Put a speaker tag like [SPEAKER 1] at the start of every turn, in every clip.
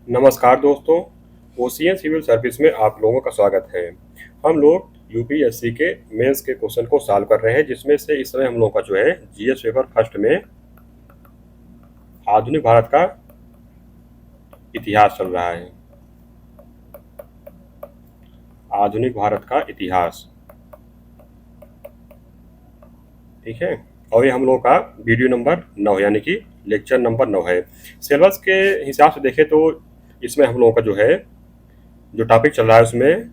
[SPEAKER 1] नमस्कार दोस्तों, ocean civil service में आप लोगों का स्वागत है। हम लोग यूपीएससी के मेंस के क्वेश्चन को सॉल्व कर रहे हैं, जिसमें से इस समय हम लोगों का जो है जीएस पेपर फर्स्ट में आधुनिक भारत का इतिहास चल रहा है। आधुनिक भारत का इतिहास, ठीक है। और ये हम लोगों का वीडियो नंबर 9 यानी कि लेक्चर नंबर 9 है। सिलेबस के हिसाब से देखें तो इसमें हम लोगों का जो है जो टॉपिक चल रहा है उसमें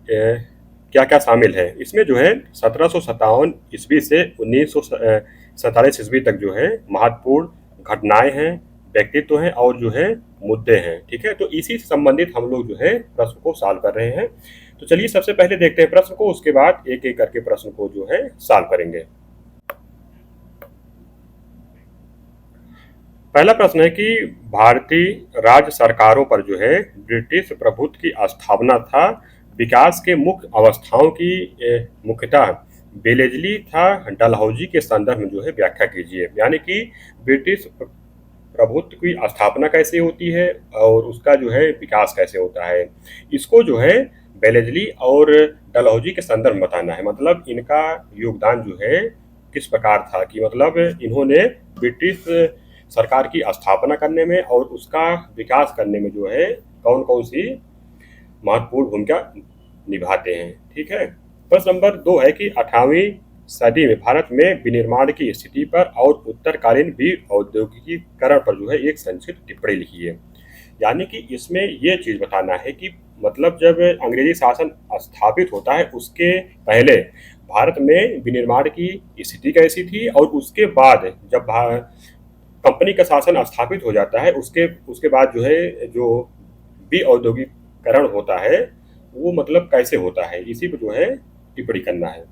[SPEAKER 1] क्या क्या शामिल है। इसमें जो है 1757 ईस्वी से 1947 ईस्वी तक जो है महत्वपूर्ण घटनाएं हैं, व्यक्तित्व हैं और जो है मुद्दे हैं, ठीक है। तो इसी से संबंधित हम लोग जो है प्रश्न को सॉल्व कर रहे हैं। तो चलिए सबसे पहले देखते हैं प्रश्न को, उसके बाद एक एक करके प्रश्न को जो है सॉल्व करेंगे। पहला प्रश्न है कि भारतीय राज्य सरकारों पर जो है ब्रिटिश प्रभुत्व की स्थापना था विकास के मुख्य अवस्थाओं की मुख्यतः बेलेजली था डलहौजी के संदर्भ में जो है व्याख्या कीजिए। यानी कि ब्रिटिश प्रभुत्व की स्थापना कैसे होती है और उसका जो है विकास कैसे होता है, इसको जो है बेलेजली और डलहौजी के संदर्भ में बताना है। मतलब इनका योगदान जो है किस प्रकार था, कि मतलब इन्होंने ब्रिटिश सरकार की स्थापना करने में और उसका विकास करने में जो है कौन कौन सी महत्वपूर्ण भूमिका निभाते हैं, ठीक है। प्रश्न नंबर 2 है कि 18वीं सदी में भारत में विनिर्माण की स्थिति पर और उत्तरकालीन भी औद्योगिकीकरण पर जो है एक संक्षिप्त टिप्पणी लिखी है। यानी कि इसमें ये चीज बताना है कि मतलब जब अंग्रेजी शासन स्थापित होता है उसके पहले भारत में विनिर्माण की स्थिति कैसी थी, और उसके बाद जब कंपनी का शासन स्थापित हो जाता है उसके उसके बाद जो है जो भी औद्योगिकरण होता है वो मतलब कैसे होता है, इसी पर जो है टिप्पणी करना है।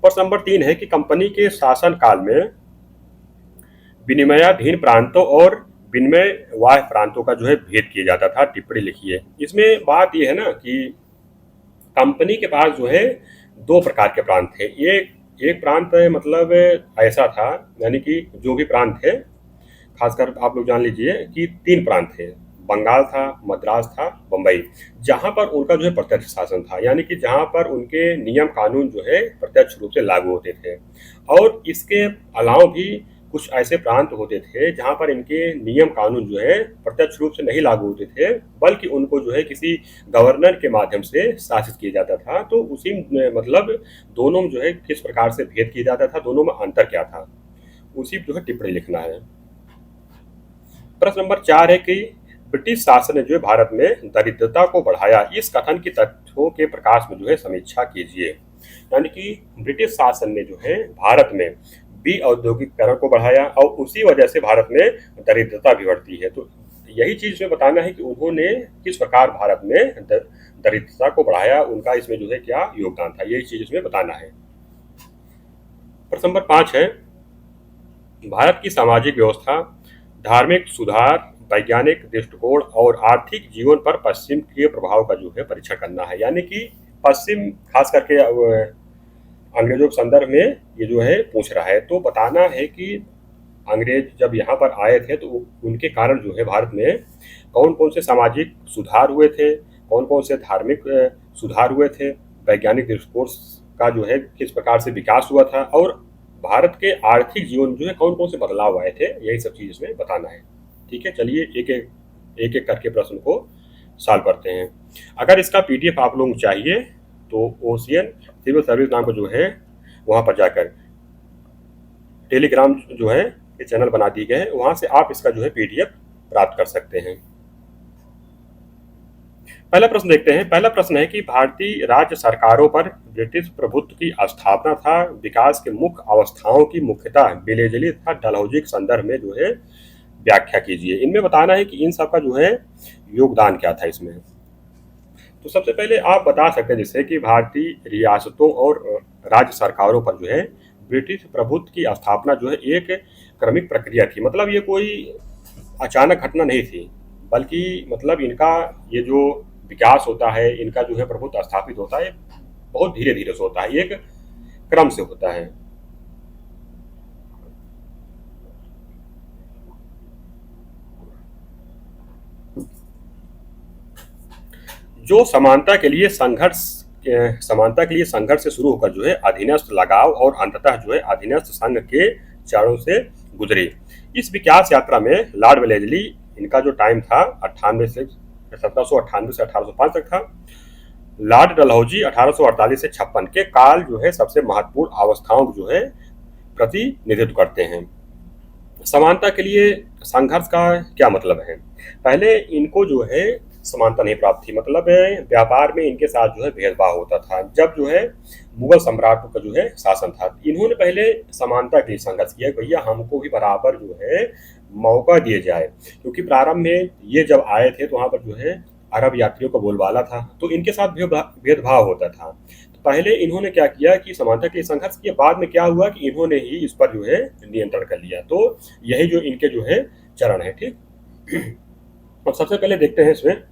[SPEAKER 1] प्रश्न नंबर 3 है कि कंपनी के शासन काल में विनिमयाधीन प्रांतों और विनिमय वाह्य प्रांतों का जो है भेद किया जाता था, टिप्पणी लिखिए। इसमें बात यह है ना कि कंपनी के पास जो है दो प्रकार के प्रांत थे। एक प्रांत मतलब ऐसा था, यानी कि जो भी प्रांत है, खासकर आप लोग जान लीजिए कि तीन प्रांत थे, बंगाल था, मद्रास था, बम्बई, जहां पर उनका जो है प्रत्यक्ष शासन था। यानी कि जहां पर उनके नियम कानून जो है प्रत्यक्ष रूप से लागू होते थे। और इसके अलावा भी कुछ ऐसे प्रांत होते थे जहां पर इनके नियम कानून जो है प्रत्यक्ष रूप से नहीं लागू होते थे, बल्कि उनको जो है किसी गवर्नर के माध्यम से शासित किया जाता था। तो उसी मतलब दोनों में जो है किस प्रकार से भेद किया जाता था, दोनों में अंतर क्या था, उसी पर जो है टिप्पणी लिखना है। प्रश्न नंबर 4 है कि ब्रिटिश शासन ने जो है भारत में दरिद्रता को बढ़ाया, इस कथन की तथ्यों के प्रकाश में जो है समीक्षा कीजिए। यानी कि ब्रिटिश शासन ने जो है भारत में भी औद्योगिकरण को बढ़ाया और उसी वजह से भारत में दरिद्रता भी बढ़ती है। तो यही चीज में बताना है कि उन्होंने किस प्रकार भारत में दरिद्रता को बढ़ाया, उनका इसमें जो है क्या योगदान था, यही चीज इसमें बताना है। प्रश्न नंबर 5 है भारत की सामाजिक व्यवस्था, धार्मिक सुधार, वैज्ञानिक दृष्टिकोण और आर्थिक जीवन पर पश्चिम के प्रभाव का जो है परीक्षण करना है। यानी कि पश्चिम खास करके अंग्रेजों के संदर्भ में ये जो है पूछ रहा है। तो बताना है कि अंग्रेज जब यहाँ पर आए थे तो उनके कारण जो है भारत में कौन कौन से सामाजिक सुधार हुए थे, कौन कौन से धार्मिक सुधार हुए थे, वैज्ञानिक दृष्टिकोण का जो है किस प्रकार से विकास हुआ था, और भारत के आर्थिक जीवन जो है कौन कौन से बदलाव आए थे, यही सब चीज इसमें बताना है। ठीक है, चलिए एक एक करके प्रश्न को सॉल्व करते हैं। अगर इसका पीडीएफ आप लोगों को चाहिए तो ओशियन सिविल सर्विस नाम को जो है वहां पर जाकर टेलीग्राम जो है ये चैनल बना दिए गए हैं, वहां से आप इसका जो है पीडीएफ प्राप्त कर सकते हैं। पहला प्रश्न देखते हैं। पहला प्रश्न है कि भारतीय राज्य सरकारों पर ब्रिटिश प्रभुत्व की स्थापना था विकास के मुख्य अवस्थाओं की मुख्यतः बेलेजली तथा डलहौजी के संदर्भ में जो है व्याख्या कीजिए। इनमें बताना है कि इन सब का जो है योगदान क्या था इसमें। तो सबसे पहले आप बता सकते हैं जैसे कि भारतीय रियासतों और राज्य सरकारों पर जो है ब्रिटिश प्रभुत्व की स्थापना जो है एक क्रमिक प्रक्रिया थी। मतलब ये कोई अचानक घटना नहीं थी, बल्कि मतलब इनका ये जो विकास होता है, इनका जो है प्रभुत्व स्थापित होता है, बहुत धीरे धीरे से होता है, एक क्रम से होता है। जो समानता के लिए संघर्ष से शुरू होकर जो है अधीनस्थ लगाव और अंततः जो है अधीनस्थ संघ के चरणों से गुजरी। इस विकास यात्रा में लॉर्ड वेलेस्ली, इनका जो टाइम था 1798 से 1805 तक था। लॉर्ड डलहौजी 1848 से 56 के काल जो है सबसे महत्वपूर्ण अवस्थाओं जो है प्रतिनिधित्व करते हैं। समानता के लिए संघर्ष का क्या मतलब है? पहले इनको जो है समानता नहीं प्राप्त थी, मतलब व्यापार में इनके साथ जो है भेदभाव होता था। जब जो है मुगल सम्राटों का जो है शासन था, इन्होंने पहले समानता के लिए संघर्ष किया, भैया हमको भी बराबर जो है मौका दिए जाए, क्योंकि प्रारंभ में ये जब आए थे तो वहाँ पर जो है अरब यात्रियों का बोलबाला था, तो इनके साथ भेदभाव होता था। तो पहले इन्होंने क्या किया कि समानता के लिए संघर्ष किया, बाद में क्या हुआ कि इन्होंने ही इस पर जो है नियंत्रण कर लिया। तो यही जो इनके जो है चरण है, ठीक। और सबसे पहले देखते हैं इसमें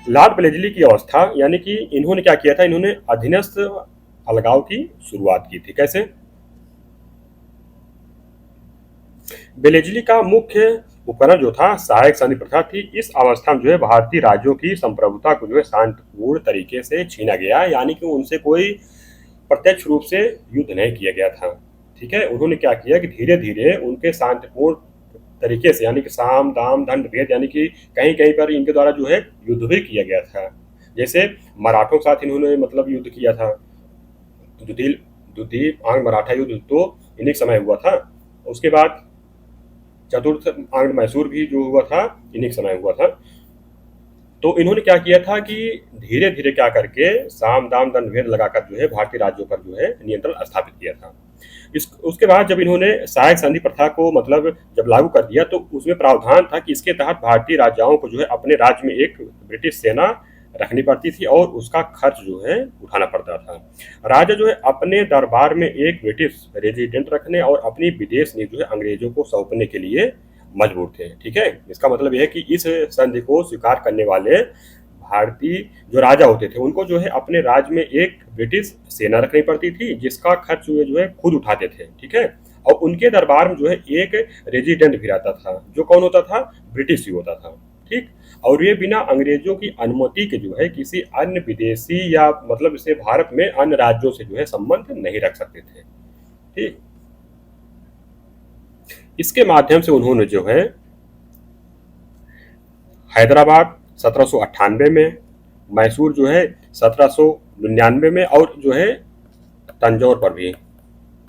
[SPEAKER 1] लॉर्ड वेलेस्ली की अवस्था, यानी कि इन्होंने क्या किया था, इन्होंने अधीनस्थ अलगाव की शुरुआत की थी। कैसे? वेलेस्ली का मुख्य उपकरण जो था सहायक संधि प्रथा थी। इस अवस्था में जो है भारतीय राज्यों की संप्रभुता को जो है शांतिपूर्ण तरीके से छीना गया, यानी कि उनसे कोई प्रत्यक्ष रूप से युद्ध नहीं किया गया था, ठीक है। उन्होंने क्या किया कि धीरे धीरे उनके शांतिपूर्ण तरीके से, यानी कि साम दाम दंड भेद, यानी कि कहीं कहीं पर इनके द्वारा जो है युद्ध भी किया गया था। जैसे मराठों के साथ इन्होंने मतलब युद्ध किया था, द्वितीय आंग्ल मराठा युद्ध तो इन्हीं समय हुआ था। उसके बाद चतुर्थ आंग्ल मैसूर भी जो हुआ था इन्हीं समय हुआ था। तो इन्होंने क्या किया था कि धीरे धीरे क्या करके साम दाम दंड भेद लगाकर जो है भारतीय राज्यों पर जो है नियंत्रण स्थापित किया था। उसके बाद जब इन्होंने सहायक संधि प्रथा को मतलब जब लागू कर दिया, तो उसमें प्रावधान था कि इसके तहत भारतीय राजाओं को जो है अपने राज्य में एक ब्रिटिश सेना रखनी पड़ती थी और उसका खर्च जो है उठाना पड़ता था। राजा जो है अपने दरबार में एक ब्रिटिश रेजिडेंट रखने और अपनी विदेश नीति जो है अंग्रेजों को सौंपने के लिए मजबूर थे, ठीक है। इसका मतलब यह है कि इस संधि को स्वीकार करने वाले भारतीय जो राजा होते थे उनको जो है अपने राज्य में एक ब्रिटिश सेना रखनी पड़ती थी, जिसका खर्च जो है खुद उठाते थे, ठीक है। और उनके दरबार में जो है एक रेजिडेंट भी रहता था, जो कौन होता था? ब्रिटिश ही होता था, ठीक। और ये बिना अंग्रेजों की अनुमति के जो है किसी अन्य विदेशी या मतलब इसे भारत में अन्य राज्यों से जो है संबंध नहीं रख सकते थे, ठीक। इसके माध्यम से उन्होंने जो है हैदराबाद 1798 में, मैसूर जो है 1799 में, और जो है तंजौर पर भी,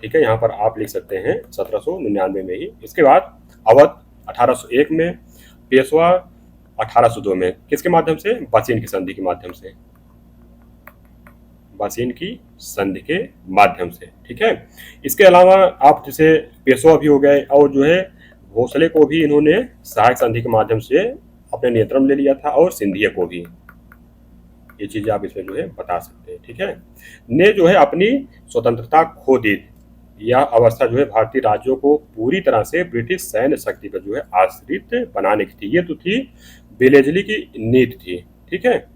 [SPEAKER 1] ठीक है। यहाँ पर आप लिख सकते हैं 1799 में ही। इसके बाद अवध 1801 में, पेशवा 1802 में। किसके माध्यम से? बसीन की संधि के माध्यम से, बसीन की संधि के माध्यम से, ठीक है। इसके अलावा आप जैसे पेशवा भी हो गए, और जो है भोसले को भी इन्होंने सहायक संधि के माध्यम से अपने नियंत्रण में ले लिया था, और सिंधिया को भी। ये चीजें आप इसमें जो है बता सकते हैं, ठीक है। ने जो है अपनी स्वतंत्रता खो दी। यह अवस्था जो है भारतीय राज्यों को पूरी तरह से ब्रिटिश सैन्य शक्ति पर जो है आश्रित बनाने की थी। ये तो थी वेलेस्ली की नीति थी, ठीक है।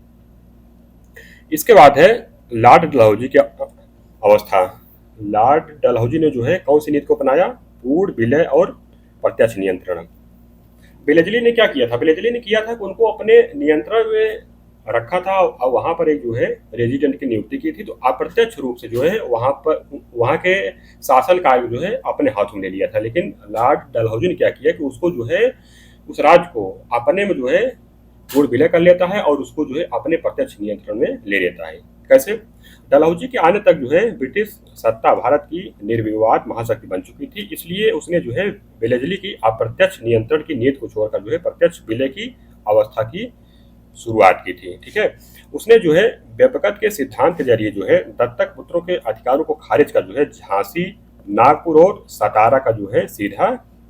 [SPEAKER 1] इसके बाद है लॉर्ड डलहौजी की अवस्था। लॉर्ड डलहौजी ने जो है कौन सी नीति को अपनाया? पूर्ण विलय और प्रत्यक्ष नियंत्रण। वेलेस्ली ने क्या किया था? वेलेस्ली ने किया था कि उनको अपने नियंत्रण में रखा था, और वहां पर एक जो है रेजिडेंट की नियुक्ति की थी। तो अप्रत्यक्ष रूप से जो है वहां के शासन कार्य जो है अपने हाथों में ले लिया था। लेकिन लॉर्ड डलहौजी ने क्या किया कि उसको जो है उस राज्य को अपने में जो है पूर्ण विलय कर लेता है, और उसको जो है अपने प्रत्यक्ष नियंत्रण में ले लेता है। कैसे? डलहौजी के आने तक जो है ब्रिटिश सत्ता भारत की निर्विवाद महाशक्ति बन चुकी थी, इसलिए उसने जो है वेलेस्ली की अप्रत्यक्ष नियंत्रण की नीति को छोड़कर जो है प्रत्यक्ष विलय की अवस्था की शुरुआत की थी, ठीक है। उसने जो है बेपकत के सिद्धांत के जरिए जो है दत्तक पुत्रों के अधिकारों को खारिज कर जो है झांसी, नागपुर और सतारा का जो है सीधा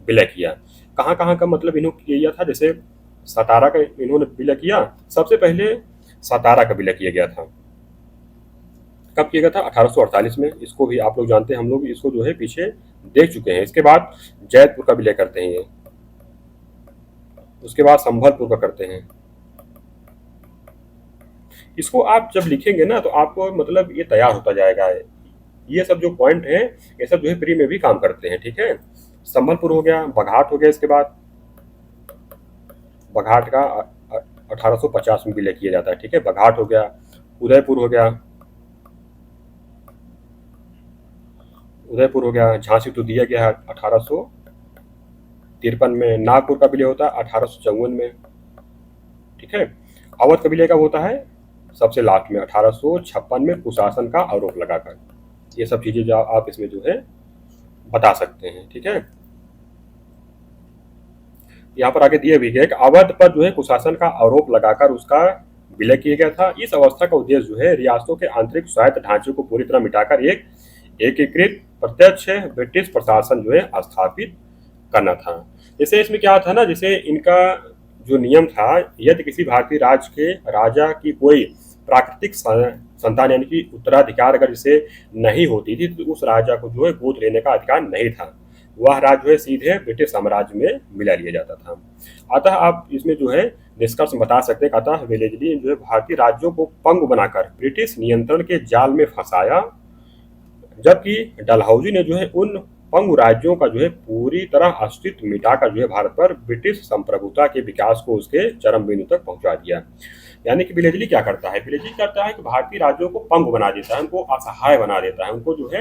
[SPEAKER 1] विलय किया। कहाँ कहाँ का मतलब इन्होंने किया था? जैसे सतारा का इन्होंने विलय किया, सबसे पहले सतारा का विलय किया गया था। कब किया गया था? 1848 में। इसको भी आप लोग जानते हैं, हम लोग इसको जो है पीछे देख चुके हैं। इसके बाद जैतपुर का विलय करते हैं ये, उसके बाद संभलपुर का करते हैं। इसको आप जब लिखेंगे ना तो आपको मतलब ये तैयार होता जाएगा। ये सब जो पॉइंट है ये सब जो है प्री में भी काम करते हैं, ठीक है। संभलपुर हो गया, बघाट हो गया, इसके बाद बघाट का 1850 में विलय किया जाता है। ठीक है, बघाट हो गया, उदयपुर हो गया, झांसी तो दिया गया है 1853 में। नागपुर का विलय होता है 1854 में। ठीक है, अवध का विलय कब होता है? सबसे लास्ट में 1856 में कुशासन का आरोप लगाकर। ये सब चीजें जो आप इसमें जो है बता सकते हैं। ठीक है, यहाँ पर आगे दिए भी गए कि अवध पर जो है कुशासन का आरोप लगाकर उसका विलय किया गया था। इस अवस्था का उद्देश्य जो है रियासतों के आंतरिक स्वायत्त ढांचे को पूरी तरह मिटाकर एक एकीकृत प्रत्यक्ष ब्रिटिश प्रशासन जो है स्थापित करना था। जैसे इसमें क्या था ना, जैसे इनका जो नियम था, यदि किसी भारतीय राज्य के राजा की कोई प्राकृतिक संतान यानी कि उत्तराधिकार अगर जिसे नहीं होती थी तो उस राजा को जो है गोद लेने का अधिकार नहीं था। वह राज्य जो है सीधे ब्रिटिश साम्राज्य में मिला लिया जाता था। अतः आप इसमें जो है निष्कर्ष बता सकते हैं, अतः वेलेस्ली जो है भारतीय राज्यों को पंगु बनाकर ब्रिटिश नियंत्रण के जाल में फंसाया, जबकि डलहौजी ने जो है उन पंगु राज्यों का जो है पूरी तरह अस्तित्व मिटाकर जो है भारत पर ब्रिटिश संप्रभुता के विकास को उसके चरम बिंदु तक पहुंचा दिया। यानी कि वेलेस्ली क्या करता है? वेलेस्ली करता है कि भारतीय राज्यों को पंगु बना देता है, उनको असहाय बना देता है, उनको जो है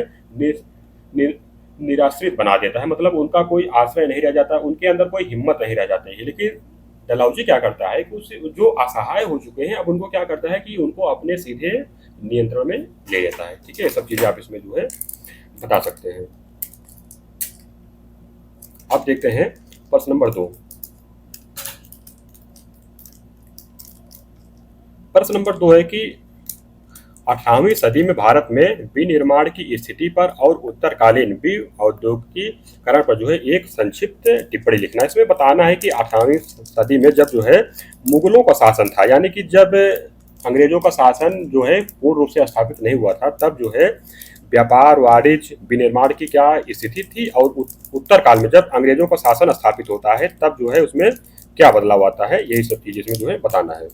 [SPEAKER 1] निराश्रित बना देता है। मतलब उनका कोई आश्रय नहीं रह जाता, उनके अंदर कोई हिम्मत नहीं रह जाती है। लेकिन डलहौजी क्या करता है कि उससे जो असहाय हो चुके हैं अब उनको क्या करता है कि उनको अपने सीधे नियंत्रण में ले लेता है। ठीक है, ये सब चीजें आप इसमें जो है बता सकते हैं। अब देखते हैं प्रश्न नंबर 2। प्रश्न नंबर 2 है कि 18वीं सदी में भारत में विनिर्माण की स्थिति पर और उत्तरकालीन औद्योगिकीकरण पर जो है एक संक्षिप्त टिप्पणी लिखना है। इसमें बताना है कि 18वीं सदी में जब जो है मुगलों का शासन था, यानी कि जब अंग्रेजों का शासन जो है पूर्ण रूप से स्थापित नहीं हुआ था, तब जो है व्यापार, वाणिज्य, विनिर्माण की क्या स्थिति थी, और उत्तर काल में जब अंग्रेजों का शासन स्थापित होता है तब जो है उसमें क्या बदलाव आता है, यही सब चीजें इसमें जो है बताना है।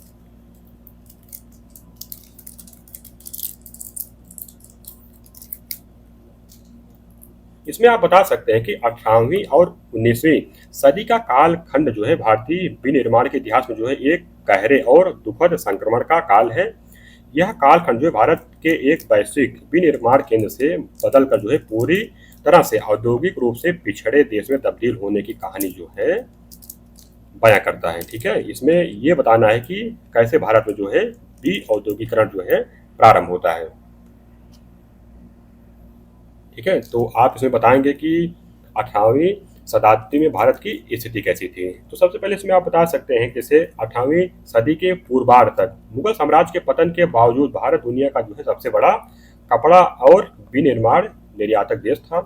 [SPEAKER 1] इसमें आप बता सकते हैं कि 18वीं और 19वीं सदी का कालखंड जो है भारतीय विनिर्माण के इतिहास में जो है एक गहरे और दुखद संक्रमण का काल है। यह कालखंड जो है भारत के एक वैश्विक विनिर्माण केंद्र से बदलकर जो है पूरी तरह से औद्योगिक रूप से पिछड़े देश में तब्दील होने की कहानी जो है बयां करता है। ठीक है, इसमें यह बताना है कि कैसे भारत में जो है औद्योगिकरण जो है प्रारंभ होता है। ठीक है, तो आप इसमें बताएंगे कि 18वीं शताब्दी में भारत की स्थिति कैसी थी। तो सबसे पहले इसमें आप बता सकते हैं कि जैसे 18वीं सदी के पूर्वार्ध तक मुगल साम्राज्य के पतन के बावजूद भारत दुनिया का जो है सबसे बड़ा कपड़ा और विनिर्माण निर्यातक देश था।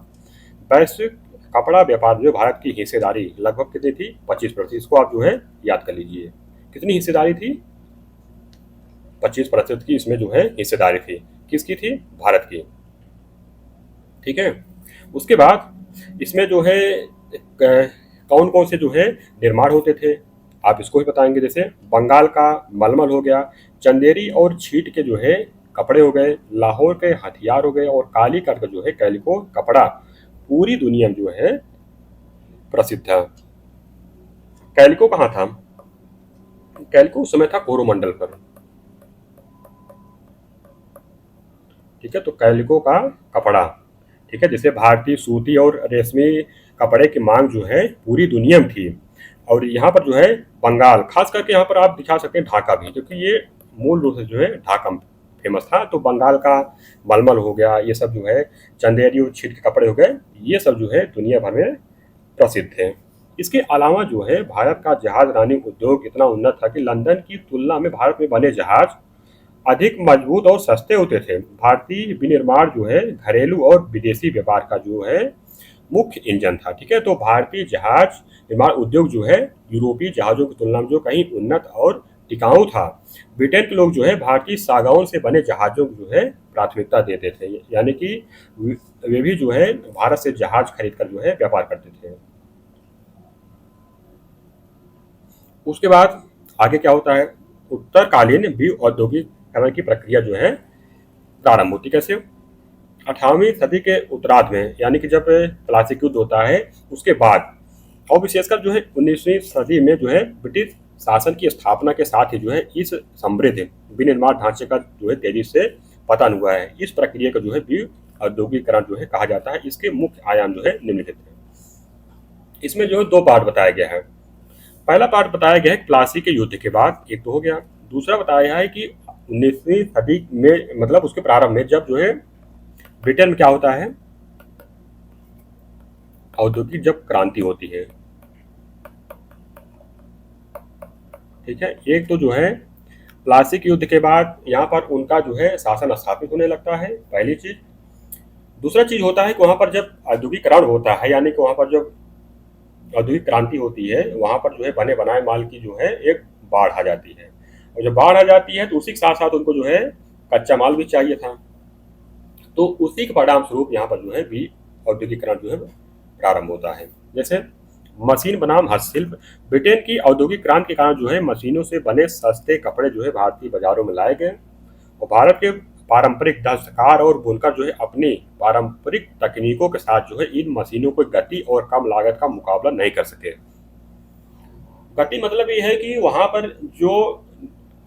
[SPEAKER 1] वैश्विक कपड़ा व्यापार जो भारत की हिस्सेदारी लगभग कितनी थी? 25%। इसको आप जो है याद कर लीजिए। कितनी हिस्सेदारी थी? 25% की इसमें जो है हिस्सेदारी थी। किसकी थी? भारत की। ठीक है, उसके बाद इसमें जो है कौन कौन से जो है निर्माण होते थे, आप इसको ही बताएंगे। जैसे बंगाल का मलमल हो गया, चंदेरी और छीट के जो है कपड़े हो गए, लाहौर के हथियार हो गए, और कालीकट का जो है कैलिको कपड़ा पूरी दुनिया में जो है प्रसिद्ध था। कैलिको कहाँ था? कैलिको उस समय था कोरोमंडल पर। ठीक है, तो कैलिको का कपड़ा, ठीक है, जैसे भारतीय सूती और रेशमी कपड़े की मांग जो है पूरी दुनिया में थी। और यहाँ पर जो है बंगाल, खास करके यहाँ पर आप दिखा सकते हैं ढाका भी, क्योंकि ये मूल रूप से जो है ढाका फेमस था। तो बंगाल का मलमल हो गया, ये सब जो है चंदेरी और छीट के कपड़े हो गए, ये सब जो है दुनिया भर में प्रसिद्ध थे। इसके अलावा जो है भारत का जहाज रानी उद्योग इतना उन्नत था कि लंदन की तुलना में भारत में बने जहाज अधिक मजबूत और सस्ते होते थे। भारतीय विनिर्माण जो है घरेलू और विदेशी व्यापार का जो है मुख्य इंजन था। ठीक है, तो भारतीय जहाज निर्माण उद्योग जो है यूरोपीय जहाजों की तुलना में जो कहीं उन्नत और टिकाऊ था। ब्रिटेन के लोग जो है भारतीय सागौन से बने जहाजों को जो है प्राथमिकता देते थे, यानी कि वे भी जो है भारत से जहाज खरीद कर जो है व्यापार करते थे। उसके बाद आगे क्या होता है? उत्तरकालीन भी औद्योगिकरण की प्रक्रिया जो है प्रारंभ होती। कैसे? 18वीं सदी के उत्तरार्ध में, यानी कि जब प्लासी युद्ध होता है उसके बाद, और विशेषकर जो है 19वीं सदी में जो है ब्रिटिश शासन की स्थापना के साथ ही जो है इस समृद्ध विनिर्माण ढांचे का जो है तेजी से पतन हुआ है। इस प्रक्रिया को जो है औद्योगिकरण जो है कहा जाता है। इसके मुख्य आयाम जो है निम्नलिखित है। इसमें जो है दो पार्ट बताया गया है। पहला पार्ट बताया गया है प्लासी के युद्ध के बाद, एक तो हो गया। दूसरा बताया है कि 19वीं सदी में मतलब उसके प्रारंभ में जब जो है ब्रिटेन में क्या होता है, औद्योगिक जब क्रांति होती है। ठीक है, एक तो जो है प्लासी के युद्ध के बाद यहाँ पर उनका जो है शासन स्थापित होने लगता है, पहली चीज। दूसरा चीज होता है कि वहां पर जब औद्योगिकरण होता है, यानी कि वहां पर जब औद्योगिक क्रांति होती है, वहां पर जो है बने बनाए माल की जो है एक बाढ़ आ जाती है। और जब बाढ़ आ जाती है तो उसी के साथ साथ उनको जो है कच्चा माल भी चाहिए था। तो उसी के परिणाम स्वरूप यहाँ पर जो है भी औद्योगिकरण जो है प्रारंभ होता है। जैसे मशीन बनाम हस्तशिल्प। ब्रिटेन की औद्योगिक क्रांति के कारण जो है मशीनों से बने सस्ते कपड़े जो है भारतीय बाजारों में लाए गए और भारत के पारंपरिक दस्तकार और बुनकर जो है अपनी पारंपरिक तकनीकों के साथ जो है इन मशीनों को गति और कम लागत का मुकाबला नहीं कर सके। गति मतलब ये है कि वहां पर जो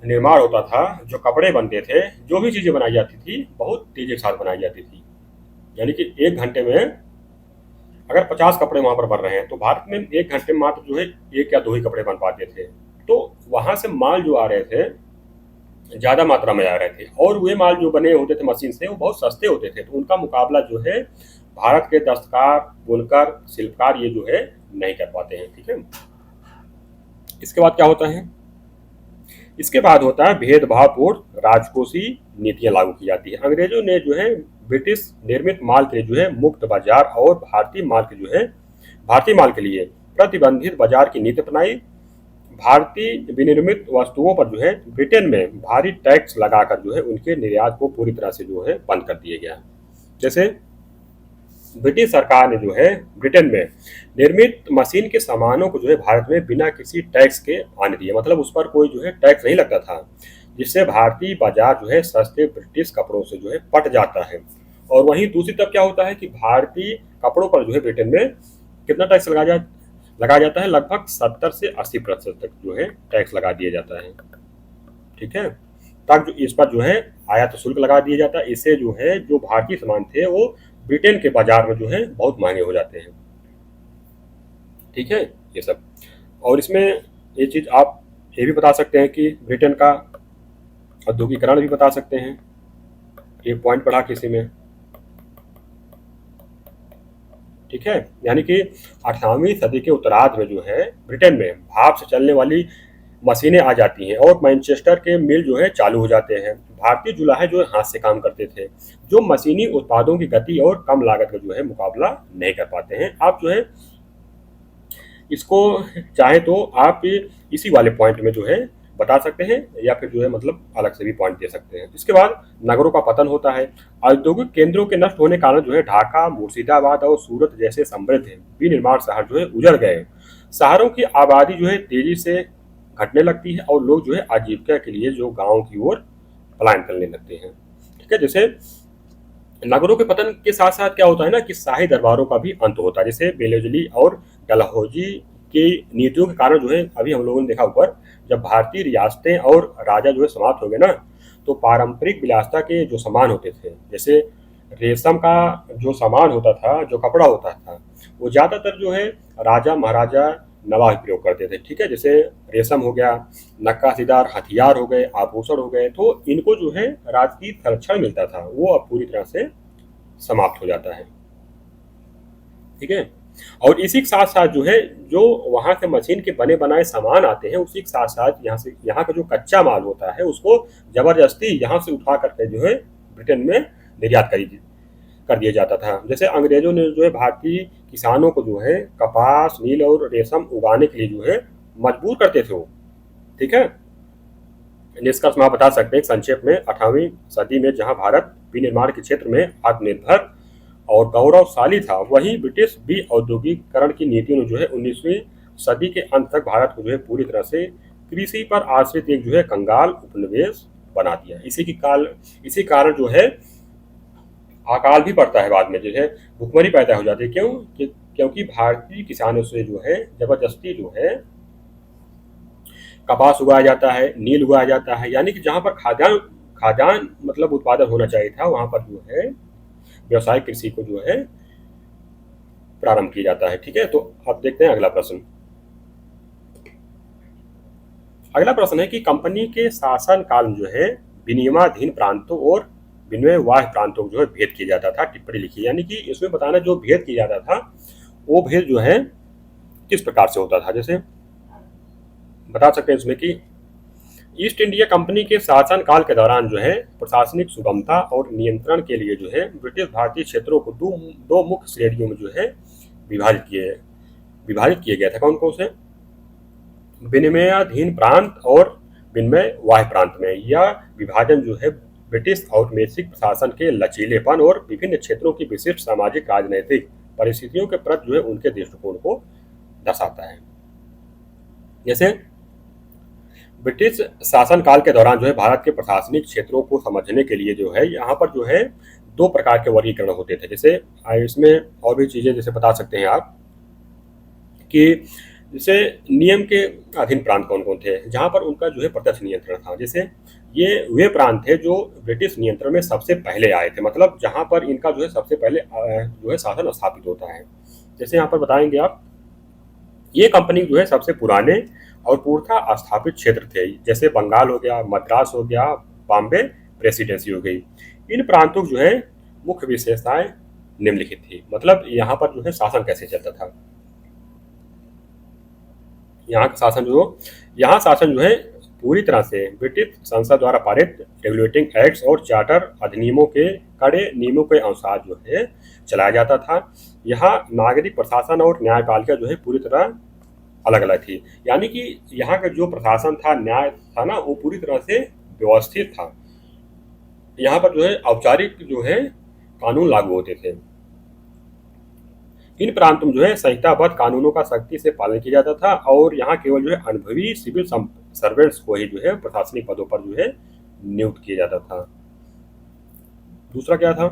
[SPEAKER 1] निर्माण होता था, जो कपड़े बनते थे, जो भी चीजें बनाई जाती थी, बहुत तेजी के साथ बनाई जाती थी। यानी कि एक घंटे में अगर 50 कपड़े वहां पर बन रहे हैं तो भारत में एक घंटे में मात्र जो है एक या दो ही कपड़े बन पाते थे। तो वहां से माल जो आ रहे थे ज्यादा मात्रा में आ रहे थे और वे माल जो बने होते थे मशीन से वो बहुत सस्ते होते थे। तो उनका मुकाबला जो है भारत के दस्तकार, बुनकर, शिल्पकार ये जो है नहीं कर पाते हैं। ठीक है, इसके बाद क्या होता है, इसके बाद होता है भेदभावपूर्ण राजकोषीय नीतियां लागू की जाती है। अंग्रेजों ने जो है ब्रिटिश निर्मित माल के लिए जो है मुक्त बाजार और भारतीय माल के लिए प्रतिबंधित बाजार की नीति अपनाई। भारतीय विनिर्मित वस्तुओं पर जो है ब्रिटेन में भारी टैक्स लगाकर जो है उनके निर्यात को पूरी तरह से जो है बंद कर दिया गया। जैसे ब्रिटिश सरकार ने जो है ब्रिटेन में निर्मित मशीन के सामानों को जो है भारत में बिना किसी टैक्स के आने दिए, मतलब उस पर कोई जो है टैक्स नहीं लगता था, जिससे भारतीय बाजार जो है सस्ते ब्रिटिश कपड़ों से जो है पट जाता है। और वहीं दूसरी तरफ क्या होता है कि भारतीय कपड़ों पर जो है ब्रिटेन में कितना टैक्स लगाया जाता है, लगभग 70 से 80% तक जो है टैक्स लगा दिया जाता है। ठीक है, तक जो इस पर जो है आयात शुल्क लगा दिया जाता है। इससे जो है जो भारतीय सामान थे वो ब्रिटेन के बाजार में जो है बहुत महंगे हो जाते हैं। ठीक है, ये सब। और इसमें ये चीज आप ये भी बता सकते हैं कि ब्रिटेन का औद्योगिकरण भी बता सकते हैं, ये पॉइंट पढ़ा किसी में। ठीक है, यानी कि 18वीं सदी के उत्तरार्ध में जो है ब्रिटेन में भाप से चलने वाली मशीनें आ जाती हैं और मैनचेस्टर के मिल जो है चालू हो जाते हैं। भारतीय जुलाहे जो है हाथ से काम करते थे, जो मशीनी उत्पादों की गति और कम लागत का जो है मुकाबला नहीं कर पाते हैं। आप जो है इसको चाहे तो आप इसी वाले पॉइंट में जो है बता सकते हैं या फिर जो है मतलब अलग से भी पॉइंट दे सकते हैं। इसके बाद नगरों का पतन होता है। औद्योगिक केंद्रों के नष्ट होने के कारण जो है ढाका, मुर्शिदाबाद और सूरत जैसे समृद्ध विनिर्माण शहर जो है उजड़ गए। शहरों की आबादी जो है तेजी से घटने लगती है और लोग जो है आजीविका के लिए जो गाँव की ओर पलायन करने लगते हैं। ठीक है, जैसे नगरों के पतन के साथ साथ क्या होता है ना कि शाही दरबारों का भी अंत होता है। जैसे बेलोजली और डलहौजी की नीतियों के कारण जो है अभी हम लोगों ने देखा ऊपर, जब भारतीय रियासतें और राजा जो है समाप्त हो गए ना, तो पारंपरिक विलासिता के जो सामान होते थे, जैसे रेशम का जो सामान होता था, जो कपड़ा होता था, वो ज़्यादातर जो है राजा महाराजा नवाब प्रयोग करते थे। ठीक है, जैसे रेशम हो गया, नक्काशीदार हथियार हो गए, आभूषण हो गए, तो इनको जो है राजकीय संरक्षण मिलता था, वो अब पूरी तरह से समाप्त हो जाता है। ठीक है, और इसी के साथ साथ जो है जो वहाँ से मशीन के बने बनाए सामान आते हैं, उसी के साथ साथ यहाँ का जो कच्चा माल होता है उसको जबरदस्ती यहाँ से उठा करके जो है ब्रिटेन में निर्यात कर दिया जाता था। जैसे अंग्रेजों ने जो है भारतीय किसानों को जो है कपास, नील और रेशम उगाने के लिए जो है मजबूर करते थे वो। ठीक है, निष्कर्ष में आप बता सकते हैं संक्षेप में 18वीं सदी में जहां भारत विनिर्माण के क्षेत्र में आत्मनिर्भर और गौरवशाली था, वहीं ब्रिटिश भी औद्योगिकरण की नीतियों ने जो है 19वीं सदी के अंत तक भारत को जो है पूरी तरह से कृषि पर आश्रित एक जो है कंगाल उपनिवेश बना दिया। इसी कारण जो है अकाल भी पड़ता है, बाद में जो है भुखमरी पैदा हो जाती है। क्योंकि भारतीय किसानों से जो है जबरदस्ती जो है कपास उगाया जाता है, नील उगाया जाता है, यानी कि जहाँ पर खाद्यान्न खाद्यान्न मतलब उत्पादन होना चाहिए था, वहाँ पर जो है व्यावसायिक कृषि को जो है प्रारंभ किया जाता है। ठीक है, तो अब देखते हैं अगला प्रश्न। अगला प्रश्न है कि कंपनी के शासन काल में जो है विनियमाधीन प्रांतों और विनिमयवाह प्रांतों को जो है भेद किया जाता था, टिप्पणी लिखी। यानी कि इसमें बताना जो भेद किया जाता था वो भेद जो है किस प्रकार से होता था। जैसे बता सकते हैं इसमें कि ईस्ट इंडिया कंपनी के शासन काल के दौरान जो है प्रशासनिक सुगमता और नियंत्रण के लिए जो है ब्रिटिश भारतीय क्षेत्रों को दो मुख्य श्रेणियों में जो है विभाजित किए गया था। कौन कौन से? विनिमयाधीन प्रांत और विनिमयवाह प्रांत में। यह विभाजन जो है ब्रिटिश औपनिवेशिक प्रशासन के लचीलेपन और विभिन्न क्षेत्रों की विशिष्ट सामाजिक राजनीतिक परिस्थितियों के प्रति जो है उनके दृष्टिकोण को दर्शाता है। जैसे ब्रिटिश शासनकाल के दौरान जो है भारत के प्रशासनिक क्षेत्रों को समझने के लिए जो है यहाँ पर जो है दो प्रकार के वर्गीकरण होते थे। जैसे इसमें और भी चीजें जैसे बता सकते हैं आप कि जैसे नियम के अधीन प्रांत कौन कौन थे, जहाँ पर उनका जो है प्रत्यक्ष नियंत्रण था। जैसे ये वे प्रांत थे जो ब्रिटिश नियंत्रण में सबसे पहले आए थे, मतलब जहाँ पर इनका जो है सबसे पहले जो है शासन स्थापित होता है। जैसे यहाँ पर बताएंगे आप, ये कंपनी जो है सबसे पुराने और पूर्णतः स्थापित क्षेत्र थे। जैसे बंगाल हो गया, मद्रास हो गया, बॉम्बे प्रेसिडेंसी हो गई। इन प्रांतों की जो है मुख्य विशेषताएं निम्नलिखित थी। मतलब यहाँ पर जो है शासन कैसे चलता था, यहाँ शासन जो है पूरी तरह से ब्रिटिश संसद द्वारा पारित रेगुलेटिंग एक्ट्स और चार्टर अधिनियमों के कड़े नियमों के अनुसार जो है चलाया जाता था। यहाँ नागरिक प्रशासन और न्यायपालिका जो है पूरी तरह अलग अलग थी। यानी कि यहाँ का जो प्रशासन था, न्याय था ना, वो पूरी तरह से व्यवस्थित था। यहाँ पर जो है औपचारिक जो है कानून लागू होते थे। इन प्रांतों में जो है संहिताबद्ध कानूनों का सख्ती से पालन किया जाता था और यहाँ केवल जो है अनुभवी सिविल सर्वेंट्स को ही जो है प्रशासनिक पदों पर जो है नियुक्त किया जाता था। दूसरा क्या था?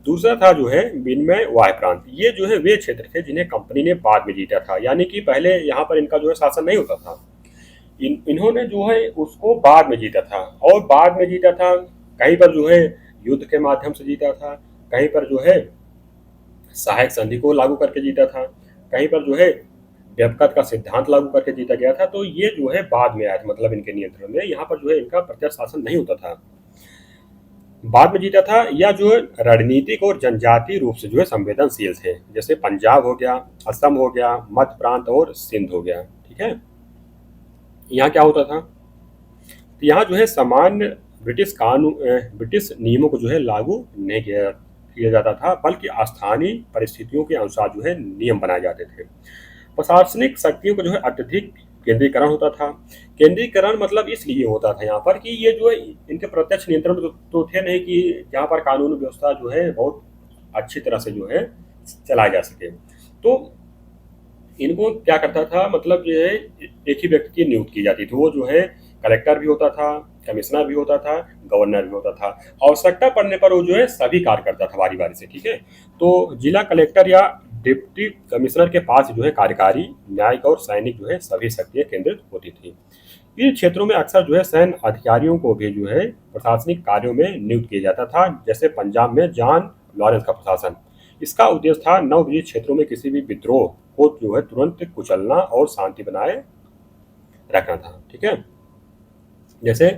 [SPEAKER 1] दूसरा था जो है विनिमयवाह प्रांत। ये जो है वे क्षेत्र थे जिन्हें कंपनी ने बाद में जीता था। यानी कि पहले यहाँ पर इनका जो है शासन नहीं होता था, इन्होंने जो है उसको बाद में जीता था। और बाद में जीता था, कहीं पर जो है युद्ध के माध्यम से जीता था, कहीं पर जो है सहायक संधि को लागू करके जीता था, कहीं पर जो है व्यपकत का सिद्धांत लागू करके जीता गया था। तो ये जो है बाद में आया था, मतलब इनके नियंत्रण में। यहाँ पर जो है इनका प्रत्यक्ष शासन नहीं होता था, बाद में जीता था। या जो है रणनीतिक और जनजातीय रूप से जो है संवेदनशील थे। जैसे पंजाब हो गया, असम हो गया, मध्य प्रांत और सिंध हो गया। ठीक है, यहाँ क्या होता था? तो यहाँ जो है सामान्य ब्रिटिश नियमों को जो है लागू नहीं किया जाता था, बल्कि स्थानीय परिस्थितियों के अनुसार जो है नियम बनाए जाते थे। प्रशासनिक शक्तियों का जो है अत्यधिक केंद्रीकरण होता था। केंद्रीकरण मतलब इसलिए होता था यहाँ पर कि ये जो है इनके प्रत्यक्ष नियंत्रण तो थे नहीं कि जहाँ पर कानून व्यवस्था जो है बहुत अच्छी तरह से जो है चलाई जा सके। तो इनको क्या करता था, मतलब जो है एक ही व्यक्ति की नियुक्ति की जाती थी। वो जो है कलेक्टर भी होता था, कमिश्नर भी होता था, गवर्नर भी होता था। आवश्यकता पड़ने पर वो जो है सभी कार्य करता था बारी बारी से। ठीक है, तो जिला कलेक्टर या डिप्टी कमिश्नर के पास जो है कार्यकारी, न्यायिक और सैनिक जो है सभी शक्तियां केंद्रित होती थी। इन क्षेत्रों में अक्सर जो है सैन्य अधिकारियों को भी जो है प्रशासनिक कार्यों में नियुक्त किया जाता था। जैसे पंजाब में जॉन लॉरेंस का प्रशासन, इसका उद्देश्य था नवविजित क्षेत्रों में किसी भी विद्रोह को जो है तुरंत कुचलना और शांति बनाए रखना था। ठीक है, जैसे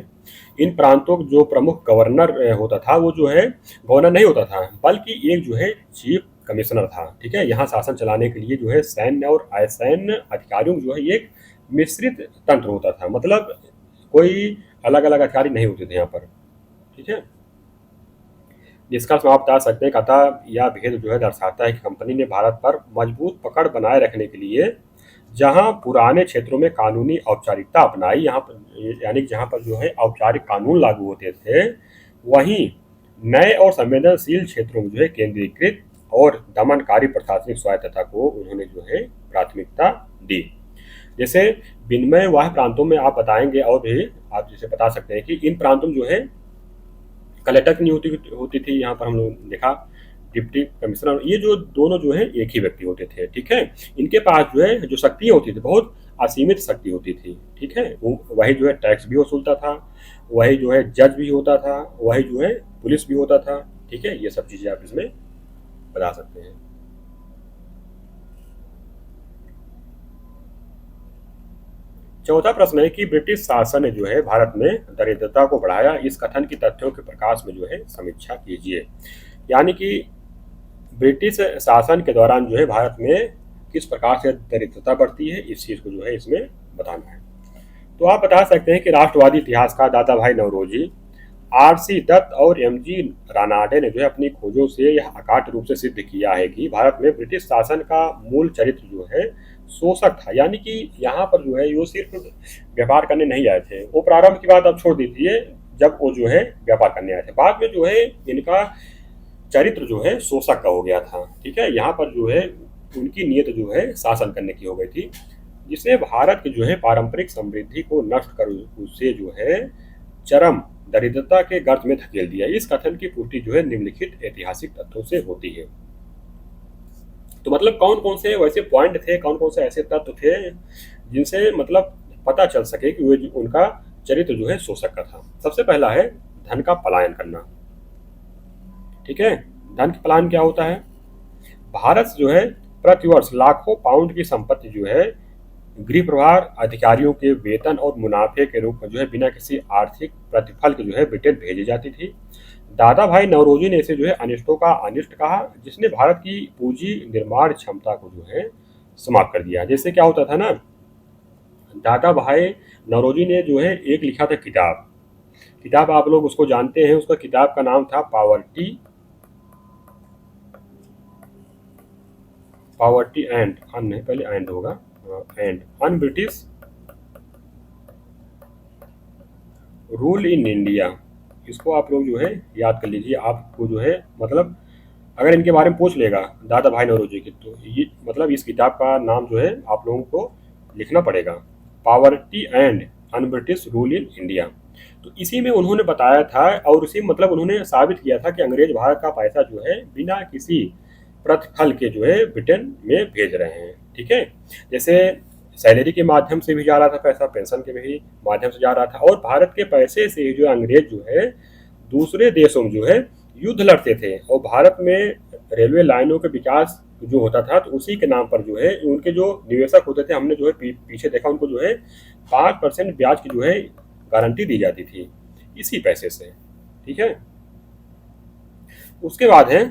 [SPEAKER 1] इन प्रांतों का जो प्रमुख गवर्नर होता था, वो जो है गवर्नर नहीं होता था, बल्कि एक जो है चीफ कमिश्नर था। ठीक है, यहाँ शासन चलाने के लिए जो है सैन्य और असैन्य अधिकारियों जो है एक मिश्रित तंत्र होता था। मतलब कोई अलग अलग अधिकारी नहीं होते थे यहाँ पर। ठीक है, जिसका आप बता सकते हैं कथा या भेद जो है दर्शाता है कि कंपनी ने भारत पर मजबूत पकड़ बनाए रखने के लिए जहां पुराने क्षेत्रों में कानूनी औपचारिकता अपनाई, यहाँ पर यानी जहां पर जो है औपचारिक कानून लागू होते थे, वहीं नए और संवेदनशील क्षेत्रों में जो है केंद्रीकृत और दमनकारी प्रशासनिक स्वायत्तता को उन्होंने जो है प्राथमिकता दी। जैसे विनिमयवाह प्रांतों में आप बताएंगे और भी आप जैसे बता सकते हैं कि इन प्रांतों में जो है कलेक्टर की नियुक्ति होती थी। यहाँ पर हम लोग देखा डिप्टी कमिश्नर, ये जो दोनों जो है एक ही व्यक्ति होते थे। ठीक है, इनके पास जो है जो शक्तियाँ होती थी बहुत असीमित शक्ति होती थी, ठीक है। वही जो है टैक्स भी वसूलता था, वही जो है जज भी होता था, वही जो है पुलिस भी होता था, ठीक है। ये सब चीज़ें आप इसमें बता सकते हैं। चौथा प्रश्न है कि ब्रिटिश शासन ने जो है भारत में दरिद्रता को बढ़ाया, इस कथन की तथ्यों के प्रकाश में जो है समीक्षा कीजिए। यानी कि ब्रिटिश शासन के दौरान जो है भारत में किस प्रकार से दरिद्रता बढ़ती है, इस चीज़ को जो है इसमें बताना है। तो आप बता सकते हैं कि राष्ट्रवादी इतिहासकार दादा भाई नौरोजी, आर.सी. दत्त और एम.जी. रानाडे ने जो है अपनी खोजों से यह अकाट रूप से सिद्ध किया है कि भारत में ब्रिटिश शासन का मूल चरित्र जो है शोषक था। यानी कि यहाँ पर जो है वो सिर्फ व्यापार करने नहीं आए थे, वो प्रारंभ की बात आप छोड़ दीजिए, जब वो जो है व्यापार करने आए थे, बाद में जो है इनका चरित्र जो है शोषक का हो गया था, ठीक है। यहाँ पर जो है उनकी नीयत जो है शासन करने की हो गई थी, जिसने भारत की जो है पारंपरिक समृद्धि को नष्ट कर उसे जो है चरम दरिद्रता के गर्त में धकेल दिया। इस कथन की पुष्टि जो है निम्नलिखित ऐतिहासिक तथ्यों से होती है। तो मतलब कौन कौन से वैसे पॉइंट थे, कौन कौन से ऐसे तत्व थे जिनसे मतलब पता चल सके कि वे उनका चरित्र जो है शोषक का था। सबसे पहला है धन का पलायन करना, ठीक है। धन का पलायन क्या होता है? भारत जो है प्रतिवर्ष लाखों पाउंड की संपत्ति जो है गृह प्रभार अधिकारियों के वेतन और मुनाफे के रूप में जो है बिना किसी आर्थिक प्रतिफल के जो है ब्रिटेन भेजी जाती थी। दादा भाई नौरोजी ने इसे जो है अनिष्टों का अनिष्ट कहा, जिसने भारत की पूंजी निर्माण क्षमता को जो है समाप्त कर दिया। जैसे क्या होता था ना, दादा भाई नौरोजी ने जो है एक लिखा था किताब आप लोग उसको जानते हैं, उसका किताब का नाम था पावर्टी एंड अन, नहीं पहले एंड होगा, and un British rule in India. इसको आप लोग जो है याद कर लीजिए। आपको जो है मतलब अगर इनके बारे में पूछ लेगा दादा भाई नौरोजी की, तो ये मतलब इस किताब का नाम जो है आप लोगों को लिखना पड़ेगा, poverty and un British rule in India. तो इसी में उन्होंने बताया था और इसी मतलब उन्होंने साबित किया था कि अंग्रेज भारत का पैसा जो है बिना किसी प्रतिफल के जो है ब्रिटेन में भेज रहे हैं, ठीक है। जैसे सैलरी के माध्यम से भी जा रहा था पैसा, पेंशन के भी माध्यम से जा रहा था, और भारत के पैसे से जो अंग्रेज जो है दूसरे देशों में जो है युद्ध लड़ते थे, और भारत में रेलवे लाइनों के विकास जो होता था, तो उसी के नाम पर जो है उनके जो निवेशक होते थे, हमने जो है पीछे देखा, उनको जो है 5% ब्याज की जो है गारंटी दी जाती थी इसी पैसे से, ठीक है। उसके बाद है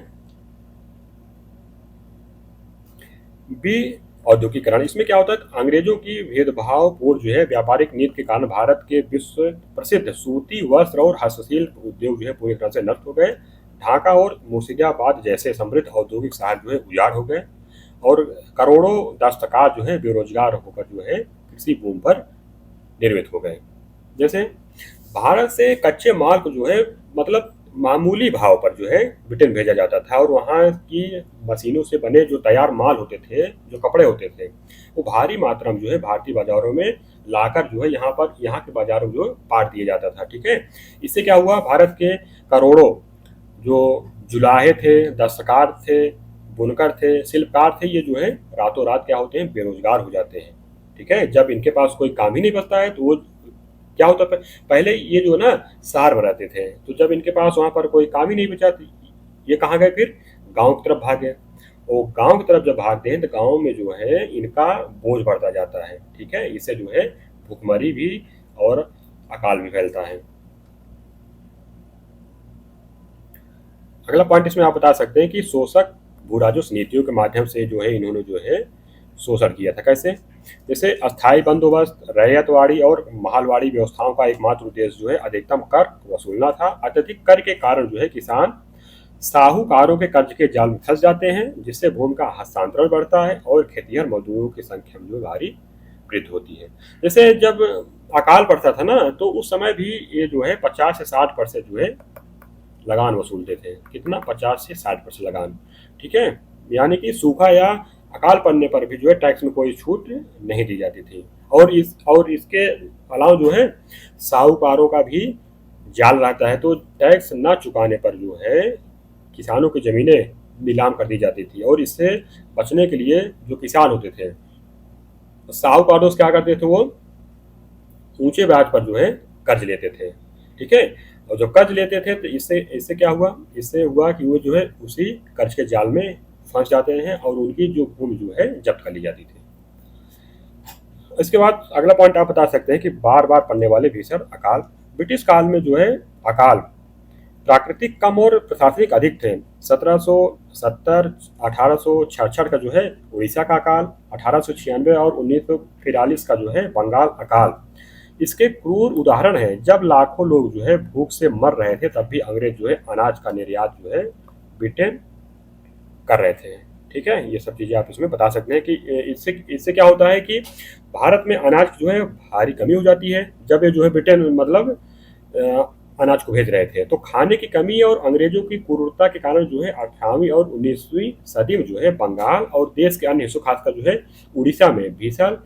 [SPEAKER 1] बी औद्योगिकरण। इसमें क्या होता है, अंग्रेजों की भेदभावपूर्ण जो है व्यापारिक नीति के कारण भारत के विश्व प्रसिद्ध सूती वस्त्र और हस्तशिल्प उद्योग जो है पूरी तरह से नष्ट हो गए। ढाका और मुर्शिदाबाद जैसे समृद्ध औद्योगिक शहर जो है उजाड़ हो गए, और करोड़ों दस्तकार जो है बेरोजगार होकर जो है कृषि भूमि पर निर्मित हो गए। जैसे भारत से कच्चे माल को जो है मतलब मामूली भाव पर जो है ब्रिटेन भेजा जाता था, और वहाँ की मशीनों से बने जो तैयार माल होते थे, जो कपड़े होते थे, वो भारी मात्रा में जो है भारतीय बाजारों में लाकर जो है यहाँ के बाजारों में जो बांट दिया जाता था, ठीक है। इससे क्या हुआ, भारत के करोड़ों जो जुलाहे थे, दस्तकार थे, बुनकर थे, शिल्पकार थे, ये जो है रातों रात क्या होते हैं, बेरोजगार हो जाते हैं, ठीक है। जब इनके पास कोई काम ही नहीं बचता है तो वो क्या होता है, पहले ये जो ना शहर में रहते थे, तो जब इनके पास वहाँ पर कोई काम ही नहीं बचा तो ये कहाँ गए, फिर गांव की तरफ भागे। और गांव की तरफ जब भागते हैं तो गांव में जो है इनका बोझ बढ़ता जाता है, ठीक है। इससे जो है भुखमरी भी और अकाल भी फैलता है। अगला पॉइंट इसमें आप बता सकते हैं कि शोषक भूराजस्व नीतियों के माध्यम से जो है इन्होंने जो है शोषण किया था। कैसे? जैसे अस्थायी बंदोबस्त, रैयतवाड़ी और महलवाड़ी व्यवस्थाओं का एकमात्र उद्देश्य जो है अधिकतम कर वसूलना था। अत्यधिक कर के कारण जो है किसान साहूकारों के कर्ज के जाल में फंस जाते हैं, जिससे भूमि का हस्तांतरण बढ़ता है और खेतिहर मजदूरों की संख्या में जो भारी वृद्धि होती है। जैसे जब अकाल पड़ता था ना, तो उस समय भी ये जो है 50 से 60% जो है लगान वसूलते थे। कितना? 50 से 60% लगान, ठीक है। यानी कि सूखा या अकाल पड़ने पर भी जो है टैक्स में कोई छूट नहीं दी जाती थी। और इसके अलावा जो है साहूकारों का भी जाल रहता है, तो टैक्स ना चुकाने पर जो है किसानों की ज़मीनें नीलाम कर दी जाती थी, और इससे बचने के लिए जो किसान होते थे साहूकार क्या करते थे, वो ऊंचे ब्याज पर जो है कर्ज लेते थे। ठीक है, और जब कर्ज लेते थे तो इससे इससे क्या हुआ, इससे हुआ कि वो जो है उसी कर्ज के जाल में फंस जाते हैं और उनकी जो भूमि जो है जब्त कर ली जाती थी। इसके बाद अगला पॉइंट आप बता सकते हैं कि बार बार पड़ने वाले भीषण अकाल। ब्रिटिश काल में जो है अकाल प्राकृतिक कम और प्रशासनिक अधिक थे। 1770 1866 का जो है उड़ीसा का अकाल, 1896 और 1943 का जो है बंगाल अकाल इसके क्रूर उदाहरण हैं। जब लाखों लोग जो है भूख से मर रहे थे तब भी अंग्रेज जो है अनाज का निर्यात जो है ब्रिटेन कर रहे थे। ठीक है, ये सब चीज़ें आप इसमें बता सकते हैं कि इससे इससे क्या होता है कि भारत में अनाज की जो है भारी कमी हो जाती है जब ये जो है ब्रिटेन मतलब अनाज को भेज रहे थे। तो खाने की कमी और अंग्रेजों की क्रूरता के कारण जो है 18वीं और 19वीं सदी में जो है बंगाल और देश के अन्य हिस्सों खासकर जो है उड़ीसा में भीषण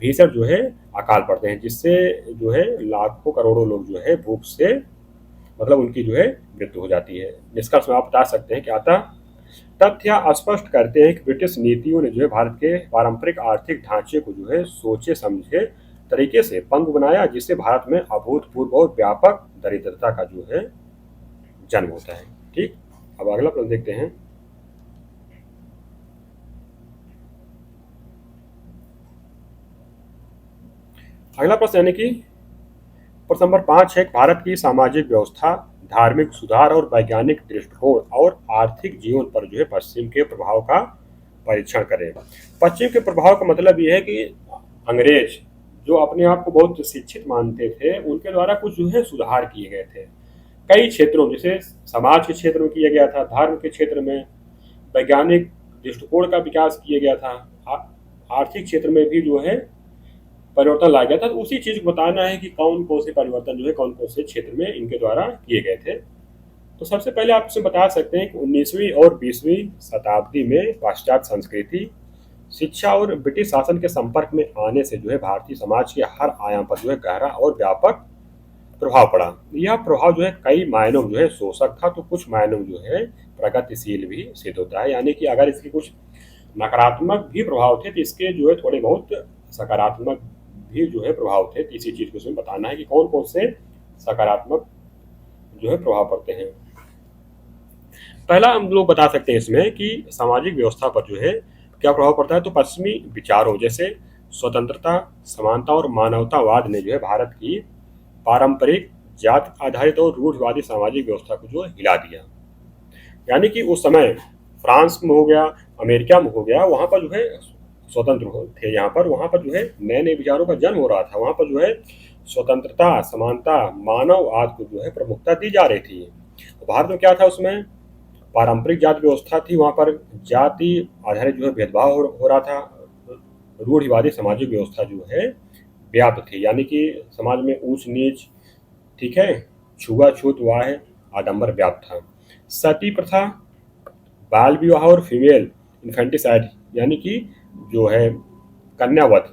[SPEAKER 1] भीषण जो है अकाल पड़ते हैं, जिससे जो है लाखों करोड़ों लोग जो है भूख से मतलब उनकी जो है मृत्यु हो जाती है। निष्कर्ष में आप बता सकते हैं कि अतः तथ्य स्पष्ट करते हैं कि ब्रिटिश नीतियों ने जो है भारत के पारंपरिक आर्थिक ढांचे को जो है सोचे समझे तरीके से पंगु बनाया, जिससे भारत में अभूतपूर्व और व्यापक दरिद्रता का जो है जन्म होता है। ठीक, अब अगला प्रश्न देखते हैं। अगला प्रश्न यानी कि प्रश्न नंबर 5 है, भारत की सामाजिक व्यवस्था, धार्मिक सुधार और वैज्ञानिक दृष्टिकोण और आर्थिक जीवन पर जो है पश्चिम के प्रभाव का परीक्षण करें। पश्चिम के प्रभाव का मतलब ये है कि अंग्रेज जो अपने आप को बहुत शिक्षित मानते थे उनके द्वारा कुछ जो है सुधार किए गए थे कई क्षेत्रों, जैसे समाज के क्षेत्र में किया गया था, धर्म के क्षेत्र में, वैज्ञानिक दृष्टिकोण का विकास किया गया था, आर्थिक क्षेत्र में भी जो है परिवर्तन लाया गया था। तो उसी चीज को बताना है कि कौन कौन से परिवर्तन जो है कौन कौन से क्षेत्र में इनके द्वारा किए गए थे। तो सबसे पहले आप इसे बता सकते हैं कि 19वीं और 20वीं शताब्दी में पाश्चात्य संस्कृति, शिक्षा और ब्रिटिश शासन के संपर्क में आने से जो है भारतीय समाज के हर आयाम पर जो है गहरा और व्यापक प्रभाव पड़ा। यह प्रभाव जो है कई मायनों में जो है शोषक था तो कुछ मायनों में जो है प्रगतिशील भी सिद्ध होता है। यानी कि अगर इसके कुछ नकारात्मक भी प्रभाव थे तो इसके जो है थोड़े बहुत सकारात्मक भी जो है प्रभाव थे। इसी चीज को इसमें बताना है कि कौन कौन से सकारात्मक जो है प्रभाव पड़ते हैं। पहला हम लोग बता सकते हैं इसमें कि सामाजिक व्यवस्था पर जो है क्या प्रभाव पड़ता है। तो पश्चिमी विचारों जैसे स्वतंत्रता, समानता और मानवतावाद ने जो है भारत की पारंपरिक जाति आधारित और रूढ़िवादी सामाजिक व्यवस्था को जो हिला दिया। यानी कि उस समय फ्रांस में हो गया, अमेरिका में हो गया, वहाँ पर जो है स्वतंत्र थे, यहाँ पर वहाँ पर जो है नए नए विचारों का जन्म हो रहा था। वहाँ पर जो है स्वतंत्रता, समानता, मानववाद को जो है प्रमुखता दी जा रही थी। भारत में क्या था, उसमें पारंपरिक जाति व्यवस्था थी, वहाँ पर जाति आधारित जो है भेदभाव हो रहा था। रूढ़िवादी सामाजिक व्यवस्था जो है व्याप्त थी, यानी कि समाज में ऊंच नीच, ठीक है, छुआछूत वाह आडंबर व्याप्त था। सती प्रथा, बाल विवाह और फीमेल इन्फेंटिसाइड यानी कि जो है कन्यावध,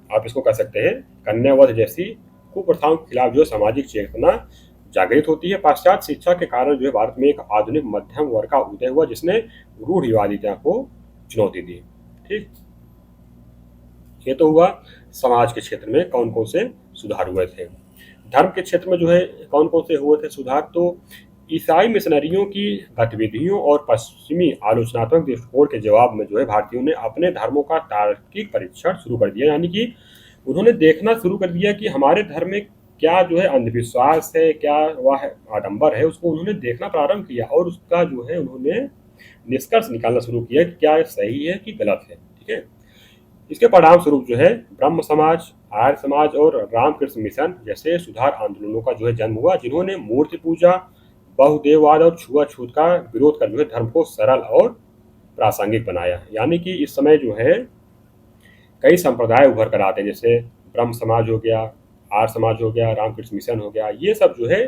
[SPEAKER 1] आप इसको कह सकते हैं कन्यावध जैसी कुप्रथाओं के खिलाफ जो है सामाजिक चेतना जागृत होती है। पाश्चात्य शिक्षा के कारण जो है भारत में एक आधुनिक मध्यम वर्ग का उदय हुआ जिसने रूढ़िवादिता को चुनौती दी। ठीक, ये तो हुआ समाज के क्षेत्र में कौन कौन से सुधार हुए थे। धर्म के क्षेत्र में जो है कौन कौन से हुए थे सुधार, तो ईसाई मिशनरियों की गतिविधियों और पश्चिमी आलोचनात्मक दृष्टिकोण के जवाब में जो है भारतीयों ने अपने धर्मों का तार्किक परीक्षण शुरू कर दिया। यानी कि उन्होंने देखना शुरू कर दिया कि हमारे धर्म में क्या जो है अंधविश्वास है, क्या वह आडंबर है, उसको उन्होंने देखना प्रारंभ किया और उसका जो है उन्होंने निष्कर्ष निकालना शुरू किया कि क्या सही है कि गलत है। ठीक है, इसके परिणाम स्वरूप जो है ब्रह्म समाज, आर्य समाज और रामकृष्ण मिशन जैसे सुधार आंदोलनों का जो है जन्म हुआ, जिन्होंने मूर्ति पूजा, बहुदेववाद और छुआछूत का विरोध कर जो है धर्म को सरल और प्रासंगिक बनाया। यानी कि इस समय जो है कई संप्रदाय उभर कर आते हैं, जैसे ब्रह्म समाज हो गया, आर्य समाज हो गया, रामकृष्ण मिशन हो गया, ये सब जो है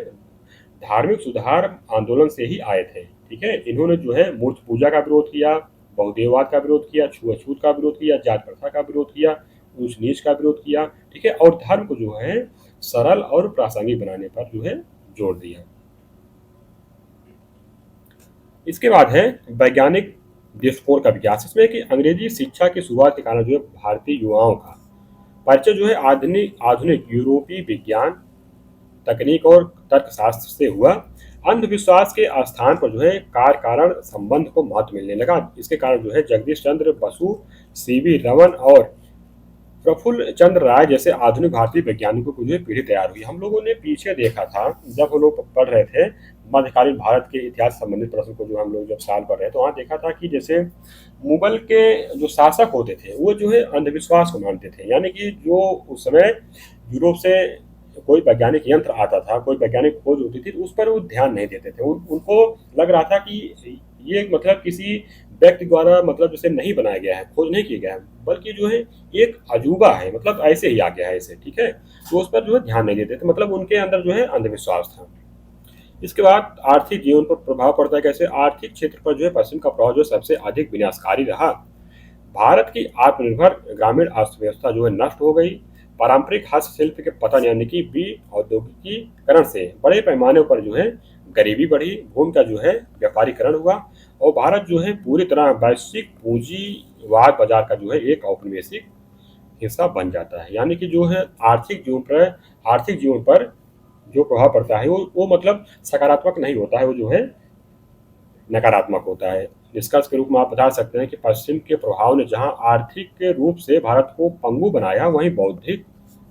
[SPEAKER 1] धार्मिक सुधार आंदोलन से ही आए थे। ठीक है, इन्होंने जो है मूर्ति पूजा का विरोध किया, बहुदेववाद का विरोध किया, छुआछूत का विरोध किया, जात प्रथा का विरोध किया, ऊंच नीच का विरोध किया। ठीक है, और धर्म को जो है सरल और प्रासंगिक बनाने पर जो है जोर दिया। इसके बाद है वैज्ञानिक दृष्टिकोण का विकास। इसमें कि अंग्रेजी शिक्षा की शुरुआत के कारण जो है भारतीय युवाओं का परिचय जो है आधुनिक आधुनिक यूरोपीय विज्ञान, तकनीक और तर्कशास्त्र से हुआ। अंधविश्वास के स्थान पर जो है कार्य कारण संबंध को महत्व मिलने लगा। इसके कारण जो है जगदीश चंद्र बसु, सीवी रमन और प्रफुल्ल चंद्र राय जैसे आधुनिक भारतीय वैज्ञानिकों की जो है पीढ़ी तैयार हुई। हम लोगों ने पीछे देखा था, जब हम लोग पढ़ रहे थे मध्यकालीन भारत के इतिहास संबंधित प्रश्न को, जो हम लोग जब साल पढ़ रहे थे, तो वहाँ देखा था कि जैसे मुगल के जो शासक होते थे वो जो है अंधविश्वास को मानते थे। यानी कि जो उस समय यूरोप से कोई वैज्ञानिक यंत्र आता था, कोई वैज्ञानिक खोज होती थी, तो उस पर वो ध्यान नहीं देते थे। उनको लग रहा था कि ये मतलब किसी व्यक्ति द्वारा मतलब जैसे नहीं बनाया गया है, खोज नहीं किया गया है, बल्कि जो है एक अजूबा है, मतलब ऐसे ही आ गया है ऐसे, ठीक है। तो उस पर जो है ध्यान नहीं देते थे, मतलब उनके अंदर जो है अंधविश्वास था। इसके बाद आर्थिक जीवन पर प्रभाव पड़ता है कैसे? आर्थिक क्षेत्र पर जो है पश्चिम का प्रभाव जो सबसे अधिक विनाशकारी रहा। भारत की आत्मनिर्भर ग्रामीण अर्थव्यवस्था जो है नष्ट हो गई। पारंपरिक हस्तशिल्प के पतन यानी कि औद्योगिकीकरण से बड़े पैमाने पर जो है गरीबी बढ़ी, भूमि का जो है व्यापारीकरण हुआ और भारत जो है पूरी तरह वैश्विक पूंजीवाद बाजार का जो है एक औपनिवेशिक हिस्सा बन जाता है। यानी कि जो है आर्थिक जीवन पर जो प्रभाव पड़ता है वो मतलब सकारात्मक नहीं होता है, वो जो है नकारात्मक होता है। निष्कर्ष के रूप में आप बता सकते हैं कि पश्चिम के प्रभाव ने जहां आर्थिक के रूप से भारत को पंगु बनाया, वहीं बौद्धिक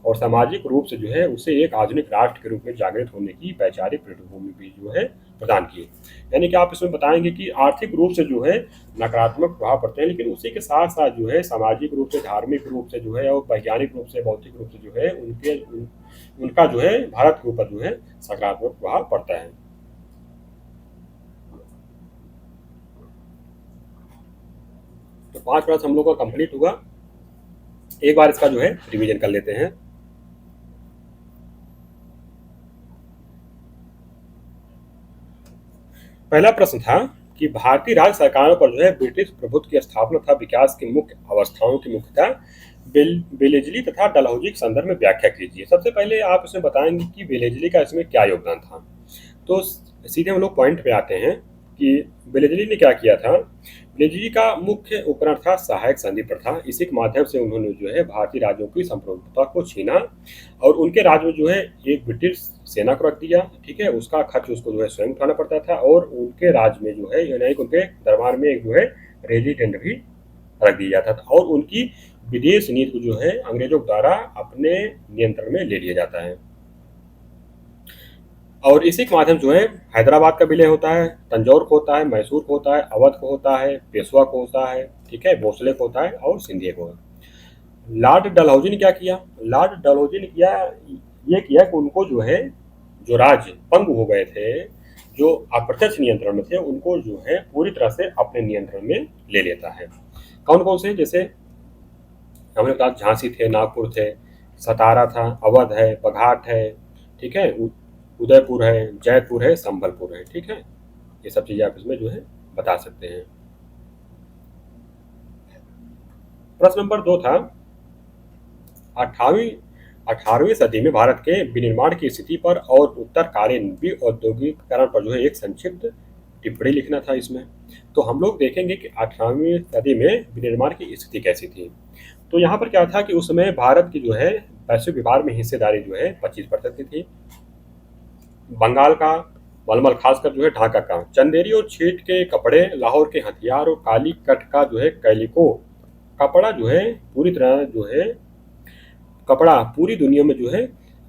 [SPEAKER 1] और सामाजिक रूप से जो है उसे एक आधुनिक राष्ट्र के रूप में जागृत होने की वैचारिक पृष्ठभूमि भी जो है प्रदान की। यानी कि आप इसमें बताएंगे कि आर्थिक रूप से जो है नकारात्मक प्रभाव पड़ते हैं, लेकिन उसी के साथ साथ जो है सामाजिक रूप से, धार्मिक रूप से जो है और वैज्ञानिक रूप से, बौद्धिक रूप से जो है उनका जो है भारत के ऊपर जो है सकारात्मक प्रभाव पड़ता है। तो 5 क्लास हम लोग का कंप्लीट हुआ। एक बार इसका जो है रिवीजन कर लेते हैं। पहला प्रश्न था कि भारतीय राज्य सरकारों पर जो है ब्रिटिश प्रभुत्व की स्थापना तथा विकास की मुख्य अवस्थाओं की मुख्यतः बेलेजली तथा डलहौजी के संदर्भ में व्याख्या कीजिए। सबसे पहले आप इसमें बताएंगे कि बेलेजली का इसमें क्या योगदान था। तो सीधे हम लोग पॉइंट पे आते हैं कि बेलेजली ने क्या किया था। बेलेजली का मुख्य उपकरण था सहायक संधि प्रथा। इसी के माध्यम से उन्होंने जो है भारतीय राज्यों की संप्रभुता को छीना और उनके राज्य में जो है एक ब्रिटिश सेना को रख दिया, ठीक है। उसका खर्च उसको जो है स्वयं उठाना पड़ता था और उनके राज्य में जो है यानी उनके दरबार में एक जो है रेजिडेंट भी रख दिया जाता था और उनकी विदेश नीति को जो है अंग्रेजों द्वारा अपने नियंत्रण में ले लिया जाता है। और इसी के माध्यम जो है हैदराबाद का विलय होता है, तंजौर को होता है, मैसूर को होता है, अवध को होता है, पेशवा को होता है, ठीक है, भोसले को होता है और सिंधिया को। लॉर्ड डलहौजी ने क्या किया? लॉर्ड डलहौजी ने ये किया कि उनको जो है जो राज्य पंगु हो गए थे, जो अप्रत्यक्ष नियंत्रण में थे, उनको जो है पूरी तरह से अपने नियंत्रण में ले लेता है। कौन कौन से? जैसे हमने कहा झांसी थे, नागपुर थे, सतारा था, अवध है, बघाट है, ठीक है, उदयपुर है, जयपुर है, संबलपुर है, ठीक है। ये सब चीजें आप इसमें जो है बता सकते हैं। प्रश्न नंबर 2 था 18वीं सदी में भारत के विनिर्माण की स्थिति पर और उत्तरकालीन औद्योगिकरण पर जो है एक संक्षिप्त टिप्पणी लिखना था इसमें। तो हम लोग देखेंगे कि 18वीं सदी में विनिर्माण की स्थिति कैसी थी। तो यहाँ पर क्या था कि उस समय भारत की जो है वैश्विक व्यापार में हिस्सेदारी जो है 25% की थी। बंगाल का मलमल, खासकर जो है ढाका का, चंदेरी और छीट के कपड़े, लाहौर के हथियार और काली कट का जो है कैलिको कपड़ा जो है पूरी तरह जो है कपड़ा पूरी दुनिया में जो है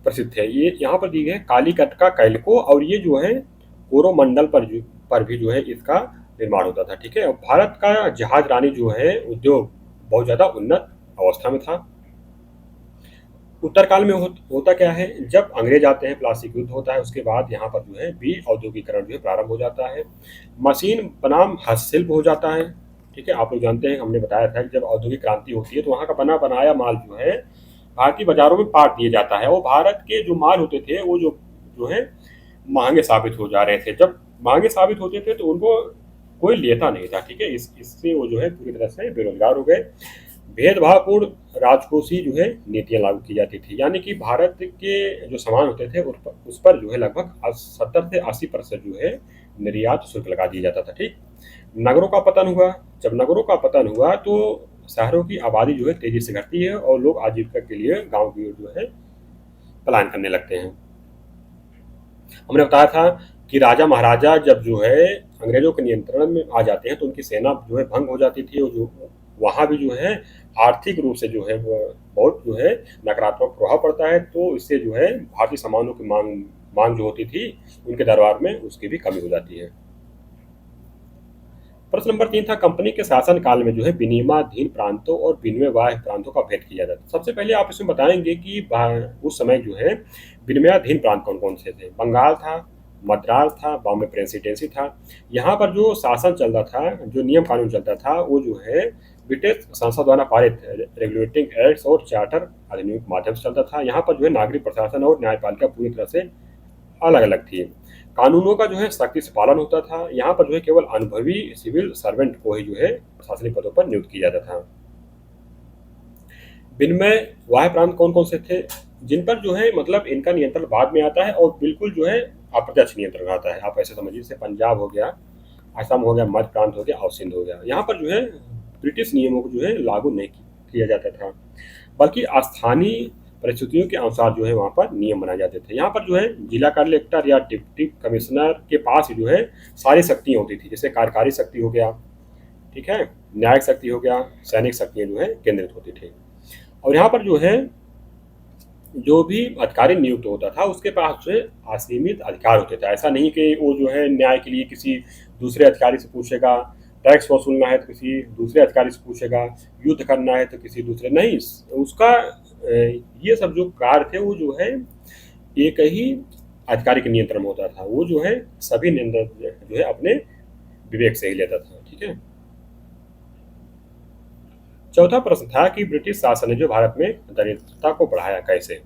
[SPEAKER 1] प्रसिद्ध है। ये यहाँ पर दी गई है काली कट का कैलिको और ये जो है कोरोमंडल पर भी जो है इसका निर्माण होता था, ठीक है। और भारत का जहाज रानी जो है उद्योग बहुत ज़्यादा उन्नत अवस्था में था। उत्तरकाल में होता क्या है, जब अंग्रेज आते हैं, प्लासी युद्ध होता है, उसके बाद यहाँ पर जो है औद्योगिकरण जो है प्रारंभ हो जाता है। मशीन बनाम हस्तशिल्प हो जाता है, ठीक है। आप लोग जानते हैं, हमने बताया था कि जब औद्योगिक क्रांति होती है तो वहाँ का बना बनाया माल जो है भारतीय बाजारों में पाट दिया जाता है और भारत के जो माल होते थे वो जो है महंगे साबित हो जा रहे थे। जब महंगे साबित होते थे तो उनको कोई लेता नहीं था, ठीक है। इससे वो जो है पूरी तरह से बेरोजगार हो गए। भेदभावपूर्ण राजकोषीय जो है नीतियां लागू की जाती थी, यानी कि भारत के जो सामान होते थे उस पर जो है लगभग 70 से 80% जो है निर्यात शुल्क लगा दिया जाता था, ठीक। नगरों का पतन हुआ। जब नगरों का पतन हुआ तो शहरों की आबादी जो है तेजी से घटती है और लोग आजीविका के लिए गांव की ओर जो है पलायन करने लगते हैं। हमने बताया था कि राजा महाराजा जब जो है अंग्रेजों के नियंत्रण में आ जाते हैं तो उनकी सेना जो है भंग हो जाती थी, और जो वहाँ भी जो है आर्थिक रूप से जो है वो बहुत जो है नकारात्मक प्रभाव पड़ता है। तो इससे जो है भारतीय सामानों की मांग मांग जो होती थी उनके दरबार में, उसकी भी कमी हो जाती है। प्रश्न नंबर 3 था, कंपनी के शासन काल में जो है विनियमाधीन प्रांतों और विनिमय बाह्य प्रांतों का भेद किया जाता है। सबसे पहले आप इसमें बताएंगे कि उस समय जो है विनिमयाधीन प्रांत कौन कौन से थे। बंगाल था, मद्रास था, बॉम्बे प्रेसिडेंसी था। यहाँ पर जो शासन चलता था, जो नियम कानून चलता था, वो जो है ब्रिटिश संसद द्वारा पारित रेगुलेटिंग एक्ट्स और चार्टर अधिनियम के माध्यम से चलता था। यहाँ पर जो है नागरिक प्रशासन और न्यायपालिका पूरी तरह से अलग अलग थी। कानूनों का जो है सख्ती से पालन होता था। यहाँ पर जो है केवल अनुभवी सिविल सर्वेंट को ही जो है प्रशासनिक पदों पर नियुक्त किया जाता था। विनिमय वाह्य प्रांत कौन कौन से थे, जिन पर जो है मतलब इनका नियंत्रण बाद में आता है और बिल्कुल जो है अप्रत्यक्ष नियंत्रण आता है। आप ऐसे समझिए, जैसे पंजाब हो गया, असम हो गया, मध्य प्रांत हो गया और सिंध हो गया। यहाँ पर जो है ब्रिटिश नियमों को जो है लागू नहीं किया जाता था, बल्कि स्थानीय परिस्थितियों के अनुसार जो है वहाँ पर नियम बनाए जाते थे। यहाँ पर जो है जिला कलेक्टर या डिप्टी कमिश्नर के पास जो है सारी शक्तियाँ होती थी, जैसे कार्यकारी शक्ति हो गया, ठीक है, न्यायिक शक्ति हो गया, सैनिक शक्तियाँ जो है केंद्रित होती थी। और यहाँ पर जो है जो भी अधिकारी नियुक्त होता था उसके पास जो है असीमित अधिकार होते थे। ऐसा नहीं कि वो जो है न्याय के लिए किसी दूसरे अधिकारी से पूछेगा, टैक्स वसूलना है तो किसी दूसरे अधिकारी से पूछेगा, युद्ध करना है तो किसी दूसरे, नहीं, उसका ये सब जो कार्य थे वो जो है एक ही अधिकारी के नियंत्रण में होता था। वो जो है सभी निर्णय जो है अपने विवेक से ही लेता था। ठीक है। चौथा प्रश्न था कि ब्रिटिश शासन ने जो भारत में दरिद्रता को बढ़ाया कैसे।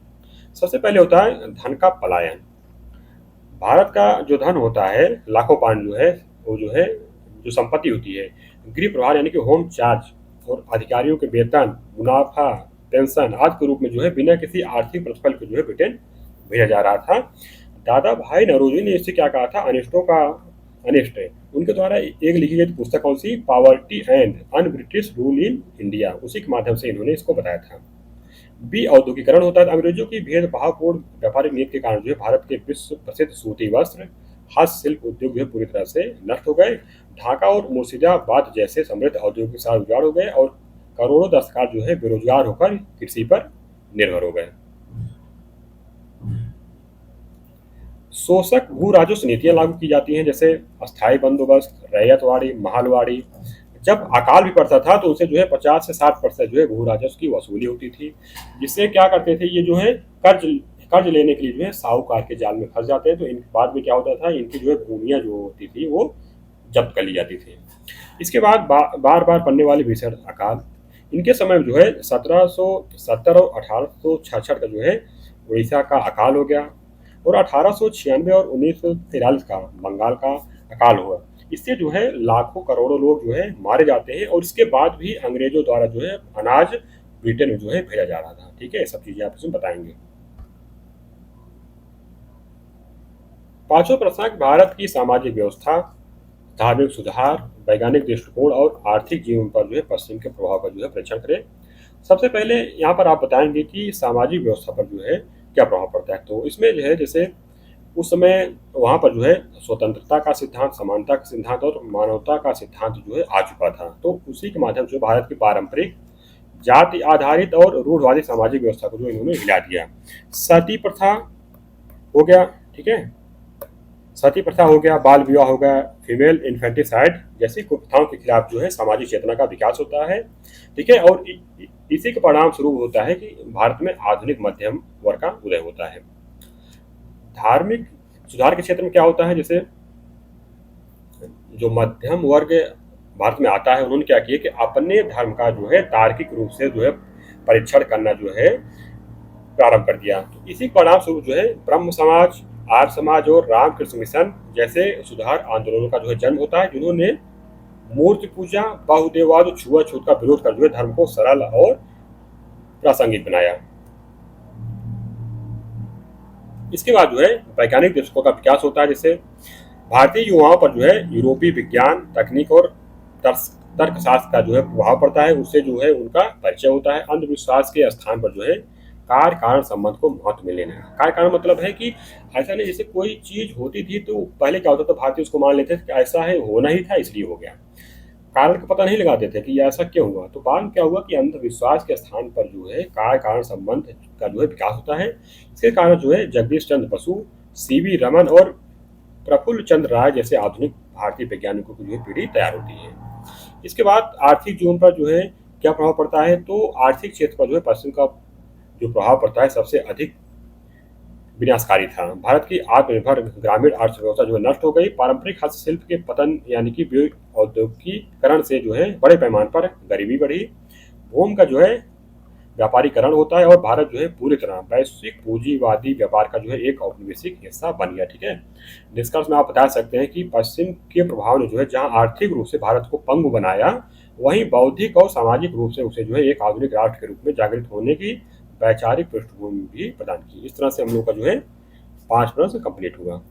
[SPEAKER 1] सबसे पहले होता है धन का पलायन। भारत का जो धन होता है, लाखों पाउंड जो है, वो जो है जो संपत्ति होती है, गृह प्रभार यानी कि होम चार्ज और अधिकारियों के वेतन, मुनाफा, पेंशन आदि के रूप में जो है बिना किसी आर्थिक प्रतिफल के जो है ब्रिटेन भेजा जा रहा था। दादा भाई नौरोजी ने इससे क्या कहा था, अनिष्टों का अनिष्ट है। उनके द्वारा एक लिखी गई पुस्तक कौन सी, poverty and un British rule in India, उसी के माध्यम से इन्होंने इसको बताया था। बी औद्योगिकरण होता है। अंग्रेजों की भेदभावपूर्ण व्यापारिक नीति के कारण जो है भारत के विश्व प्रसिद्ध सूती वस्त्र, हस्तशिल्प उद्योग जो पूरी तरह से नष्ट हो गए। ढाका और मुर्शिदाबाद जैसे समृद्ध औद्योगिक शहर उजाड़ हो गए और करोड़ों दस्तकार जो है बेरोजगार होकर कृषि पर निर्भर हो गए। शोषक भू राजस्व नीतियां लागू की जाती हैं, जैसे अस्थायी बंदोबस्त, रैयतवाड़ी, महलवाड़ी। जब अकाल भी पड़ता था तो उसे जो है 50 से 60% जो है भू राजस्व की वसूली होती थी, जिससे क्या करते थे ये जो है कर्ज लेने के लिए जो है साहूकार के जाल में फंस जाते हैं। तो इन बाद में क्या होता था, इनकी जो है भूमियां जो होती थी वो जब्त कर ली जाती थी। इसके बाद बार बार पड़ने वाली भीषण अकाल, इनके समय में जो है 1770 और 1866 का जो है उड़ीसा का अकाल हो गया, और 1896 और 1943 का बंगाल का अकाल हुआ। इससे जो है लाखों करोड़ों लोग जो है मारे जाते हैं, और इसके बाद भी अंग्रेजों द्वारा जो है अनाज ब्रिटेन में जो है भेजा जा रहा था। ठीक है, सब चीजें आप इसमें बताएंगे। पांचवा प्रश्न, भारत की सामाजिक व्यवस्था, धार्मिक सुधार, वैज्ञानिक दृष्टिकोण और आर्थिक जीवन पर जो है पश्चिम के प्रभाव का जो है परीक्षण करें। सबसे पहले यहाँ पर आप बताएंगे कि सामाजिक व्यवस्था पर जो है क्या प्रभाव पड़ता है। तो इसमें जो है जैसे उस समय वहाँ पर जो है स्वतंत्रता का सिद्धांत, समानता का सिद्धांत और मानवता का सिद्धांत जो है आ चुका था। तो उसी के माध्यम से भारत की पारंपरिक जाति आधारित और रूढ़वादी सामाजिक व्यवस्था को जो इन्होंने हिला दिया। सती प्रथा हो गया, ठीक है, सती प्रथा हो गया, बाल विवाह हो गया, फीमेल इन्फेंटिसाइड जैसी कुप्रथाओं के खिलाफ जो है सामाजिक चेतना का विकास होता है। ठीक है, और इसी के परिणाम स्वरूप होता है कि भारत में आधुनिक मध्यम वर्ग का उदय होता है। धार्मिक सुधार के क्षेत्र में क्या होता है, जैसे जो मध्यम वर्ग भारत में आता है उन्होंने क्या किया कि अपने धर्म का जो है तार्किक रूप से जो है परीक्षण करना जो है प्रारंभ कर दिया। तो इसी के परिणाम स्वरूप जो है ब्रह्म समाज, आर्य समाज और रामकृष्ण मिशन जैसे सुधार आंदोलनों का जो है जन्म होता है, जिन्होंने मूर्ति पूजा, बहुदेववाद और छुआछूत का विरोध कर जो है धर्म को सरल और प्रासंगिक बनाया। इसके बाद जो है वैज्ञानिक दृष्टिकोण का विकास होता है, जैसे भारतीय युवाओं पर जो है यूरोपीय विज्ञान, तकनीक और तर्कशास्त्र का जो है प्रभाव पड़ता है, उससे जो है उनका परिचय होता है। अंधविश्वास के स्थान पर जो है कार्य कारण संबंध को महत्व मिल लेना। कार्य कारण मतलब है कि ऐसा नहीं, जैसे कोई चीज होती थी तो पहले क्या होता था, भारतीय उसको मान लेते थे कि ऐसा है, होना ही था इसलिए हो गया, कारण का पता नहीं लगाते थे कि ये ऐसा क्यों हुआ। तो बाद में क्या हुआ कि अंधविश्वास के स्थान पर जो है कार्य कारण संबंध का जो है विकास होता है। इसके कारण जो है जगदीश चंद्र बसु, सीवी रमन और प्रफुल्ल चंद्र राय जैसे आधुनिक भारतीय वैज्ञानिकों की जो है पीढ़ी तैयार होती है। इसके बाद आर्थिक जीवन पर जो है क्या प्रभाव पड़ता है, तो आर्थिक क्षेत्र पर जो है पश्चिम का जो प्रभाव पड़ता है सबसे अधिक विनाशकारी था। भारत की आत्मनिर्भर ग्रामीण अर्थव्यवस्था जो है नष्ट हो गई। पारंपरिक हस्तशिल्प के पतन यानी कि औद्योगिकीकरण से जो है बड़े पैमाने पर गरीबी बढ़ी। भूमि का जो है व्यापारीकरण होता है और भारत जो है पूरी तरह वैश्विक पूंजीवादी व्यापार का जो है एक औपनिवेशिक हिस्सा बन गया। ठीक है, निष्कर्ष में आप बता सकते हैं कि पश्चिम के प्रभाव ने जो है जहां आर्थिक रूप से भारत को पंगु बनाया, वहीं बौद्धिक और सामाजिक रूप से उसे जो है एक आधुनिक राष्ट्र के रूप में जागृत होने की वैचारिक पृष्ठभूमि भी प्रदान की। इस तरह से हम लोग का जो है 5 प्रश्न कंप्लीट हुआ।